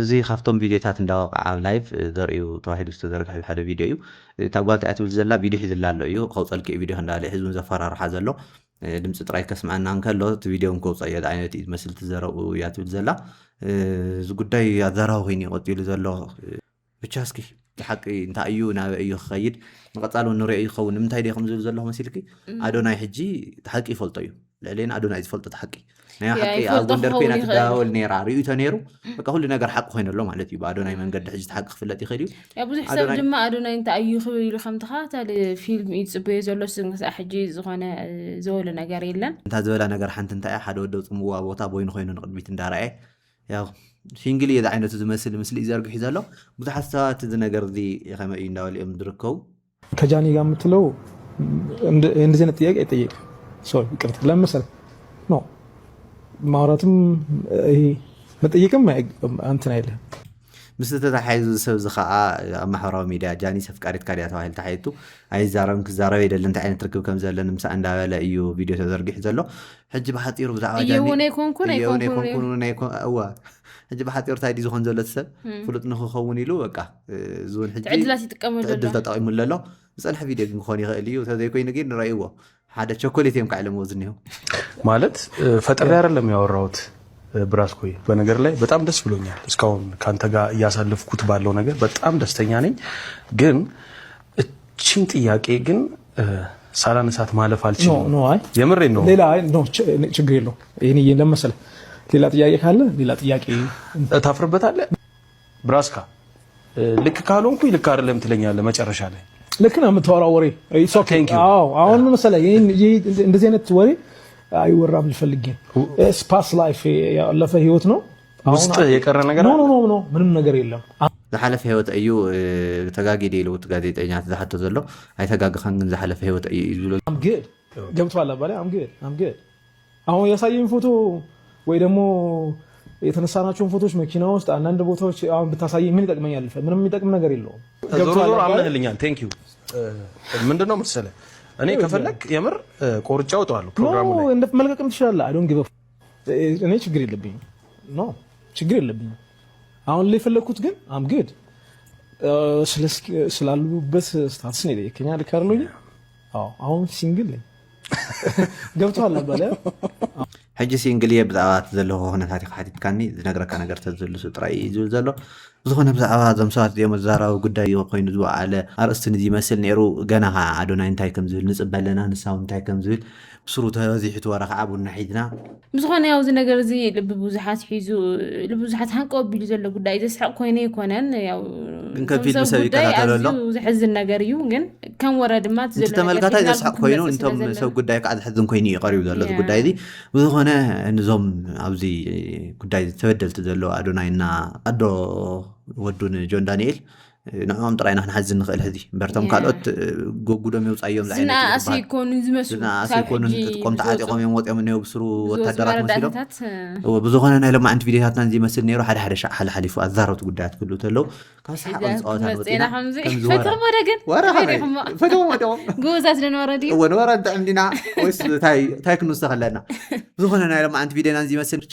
እዚ ካብቶም ቪዲዮታት እንዳወቅዓ ላይቭ ዘርእዩ ተባሂሉ ዝተዘርግሐ ሓደ ቪድዮ እዩ እታ ጓል ትብል ዘላ ቪድዮ ሒዝላ ኣሎ እዩ ከውፀልኪ ቪድዮ እንዳለ ህዝቡን ዘፈራርሓ ዘሎ ድምፂ ጥራይ ከስምዐና እንከሎ እቲ ቪድዮ ከውፀየ ዓይነት እዩ ዝመስል ትዘረብኡ እያ ትብል ዘላ እዚ ጉዳይ ኣዘራዊ ኮይኑ ይቀፂሉ ዘሎ ብቻ እስኪ ብሓቂ እንታይ እዩ ናብ እዩ ክኸይድ ንቐፃሉ ንሪኦ ይኸውን ንምንታይ ደ ከም ዝብል ዘለኹ መሲልኪ ኣዶናይ ሕጂ ተሓቂ ይፈልጦ እዩ ልዕሌና ኣዶናይ ዝፈልጦ ተሓቂ ናይ ሓቂ ኣብ ጎንደር ኮይና ትዳወል ነይራ ርእዩቶ ነይሩ በቃ ኩሉ ነገር ሓቂ ኮይነሎ ማለት እዩ ብኣዶናይ መንገዲ ሕጂ ተሓቂ ክፍለጥ ይኽእል እዩ ብዙሕ ሰብ ድማ ኣዶናይ እንታይ እዩ ክብል ኢሉ ከም ተኸታተሊ ፊልም እዩ ዝፅበዮ ዘሎ ስንክሳዕ ሕጂ ዝኾነ ዝበሎ ነገር የለን እንታ ዝበላ ነገር ሓንቲ እንታይ እያ ሓደ ወዲ ፅምዋ ቦታ ቦይኑ ኮይኑ ንቅድሚት እንዳረአየ ያው ሲንግል የዛ ዓይነቱ ዝመስል ምስሊ ዘርግሑ ዘሎ ብዙሓት ሰባት እዚ ነገር እዚ ከመይ እዩ እንዳበሊኦም ዝርከቡ ከጃኒ ጋር የምትለው እንደዚህ አይነት ጥያቄ አይጠየቅም ሶሪ ይቅርታ ለምሳሌ ኖ ማውራትም ይሄ መጠየቅም አንተን አይደለም ምስ ተታሓይዙ ሰብ ዝኸዓ ኣብ ማሕበራዊ ሚድያ ጃኒ ሰፍቃሪት ካድያ ተባሂሉ ተሓይቱ ኣይዛረብን ክዛረብ የደለ እንታይ ዓይነት ርክብ ከም ዘለና ንምሳእ እንዳበለ እዩ ቪድዮ ተዘርጊሑ ዘሎ ሕጂ ብሓፂሩ ብዛዕባ ጃኒ ሕጂ ብሓፂሩ እንታይ ድዩ ዝኾን ዘሎ ሰብ ፍሉጥ ንክኸውን ኢሉ በቃ ዝውን ሕጂ ዕድላት ይጥቀመሉ ዘሎ ዕድል ተጠቂሙሉ ኣሎ ዝፀንሐ ቪድዮ ግን ክኾን ይኽእል እዩ ተዘይኮይኑ ግን ንረእይዎ ሓደ ቸኮሌት እዮም ካዕለምዎ ዝኒሄው ማለት ፈጥሬ አይደለም ያወራሁት ብራስኮይ በነገር ላይ በጣም ደስ ብሎኛል እስካሁን ካንተ ጋር እያሳለፍኩት ባለው ነገር በጣም ደስተኛ ነኝ ግን እቺን ጥያቄ ግን ሳላነሳት ማለፍ አልችልም ኖ አይ የምሬን ነው ሌላ አይ ኖ ችግር የለው ይሄን ለመሰለ ሌላ ጥያቄ ካለ ሌላ ጥያቄ ታፍርበታለህ ብራስካ ልክ ካልሆንኩኝ ልክ አይደለም ትለኛለህ መጨረሻ ላይ ልክ ነው የምታወራው ወሬ ኢትስ ኦኬ አዎ አሁን መሰለ ይሄ እንደዚህ አይነት ወሬ አይወራም ልፈልግ ስፓስ ላይፍ ያለፈ ህይወት ነው ውስጥ የቀረ ነገር ኖ ምንም ነገር የለም ዝሓለፈ ህይወት እዩ ተጋጊደ ኢሉ ጋዜጠኛ ዝሓቶ ዘሎ ኣይተጋግኸን ግን ዝሓለፈ ህይወት እዩ ዝብሎ አም ግድ ገብቷል አባላ አም ግድ አሁን ያሳየኝ ፎቶ ወይ ደግሞ የተነሳናቸውን ፎቶዎች መኪና ውስጥ አንዳንድ ቦታዎች አሁን ብታሳየኝ ምን ይጠቅመኛል ምንም የሚጠቅም ነገር የለውም ዞሮ አምነህልኛል ቴንክ ዩ ምንድነው መሰለህ እኔ ከፈለክ የምር ቆርጬ አውጣለሁ ፕሮግራሙ ላይ እንደ መልቀቅም ትችላለህ። አይ ዶንት ጊቭ እኔ ችግር የለብኝም። ኖ ችግር የለብኝም። አሁን ላይ የፈለኩት ግን አም ጉድ ስላሉበት ስታትስ ነው የጠየከኝ አይደል ካርሎኝ? አዎ አሁን ሲንግል ነኝ። ገብቶሃል አባለ ሕጂ ሲንግል ብዛዕባ ዘለዎ ኩነታት ሓቲትካኒ ዝነግረካ ነገር ተዘልሱ ጥራይ ዝብል ዘሎ ዝኾነ ብዛዕባ እዞም ሰባት እዚኦም መዛራዊ ጉዳይ ኮይኑ ዝወዓለ ኣርእስቲ ዝመስል ነይሩ። ገና ኣዶናይ እንታይ ከም ዝብል ንፅበ ኣለና ንሳው እንታይ ከም ዝብል ብስሩ ተበዚሕቱ ወረ ከዓ ቡና ሒዝና ብዝኾነ ያው እዚ ነገር እዚ ልቢ ብዙሓት ሒዙ ልቢ ብዙሓት ሃንቀው ኣቢሉ ዘሎ ጉዳይ ዘስሕቕ ኮይኑ ይኮነን። ያው ግን ከፊል ሰብ ይከታተሎ ኣሎ ዝሕዝን ነገር እዩ። ግን ከም ወረ ድማ እቲ ተመልካታይ ዘስሕቕ ኮይኑ እንቶም ሰብ ጉዳይ ከዓ ዝሕዝን ኮይኑ ይቐርዩ ዘሎ እዚ ጉዳይ እዚ ብዝኾነ ንዞም ኣብዚ ጉዳይ ተበደልቲ ዘሎ ኣዶናይና ኣዶ ወዱን ጆን ዳንኤል ንዕኦም ጥራይና ክንሓዝን ንኽእል ሕዚ በርቶም ካልኦት ጎጉዶም የውፃዮም ዝናእሲ ይኮኑ ዝመስሉ ዝናእሲ ይኮኑ ጥቆም ተዓጢቖም እዮም ወፂኦም እኒኦ ብስሩ ወታደራት መሲሎም ብዝኾነ ናይ ሎማዓንቲ ቪድዮታትና ዝመስል ነይሩ። ሓደ ሓደ ሻዕ ሓልሓሊፉ ኣዛረብቲ ጉዳያት ክህሉ ተለዉ ካብ ሰሓቆም ፀወታት ወፂና ፈትሮም ወደ ግን ፈትሮም ወደኦም ጎዛት ንወረ ድዩ ወንወረ እንተዕምዲና ወይስ እንታይ ክንውስኽ ኣለና ብዝኾነ ናይ ሎማዓንቲ ቪድዮና ዝመስል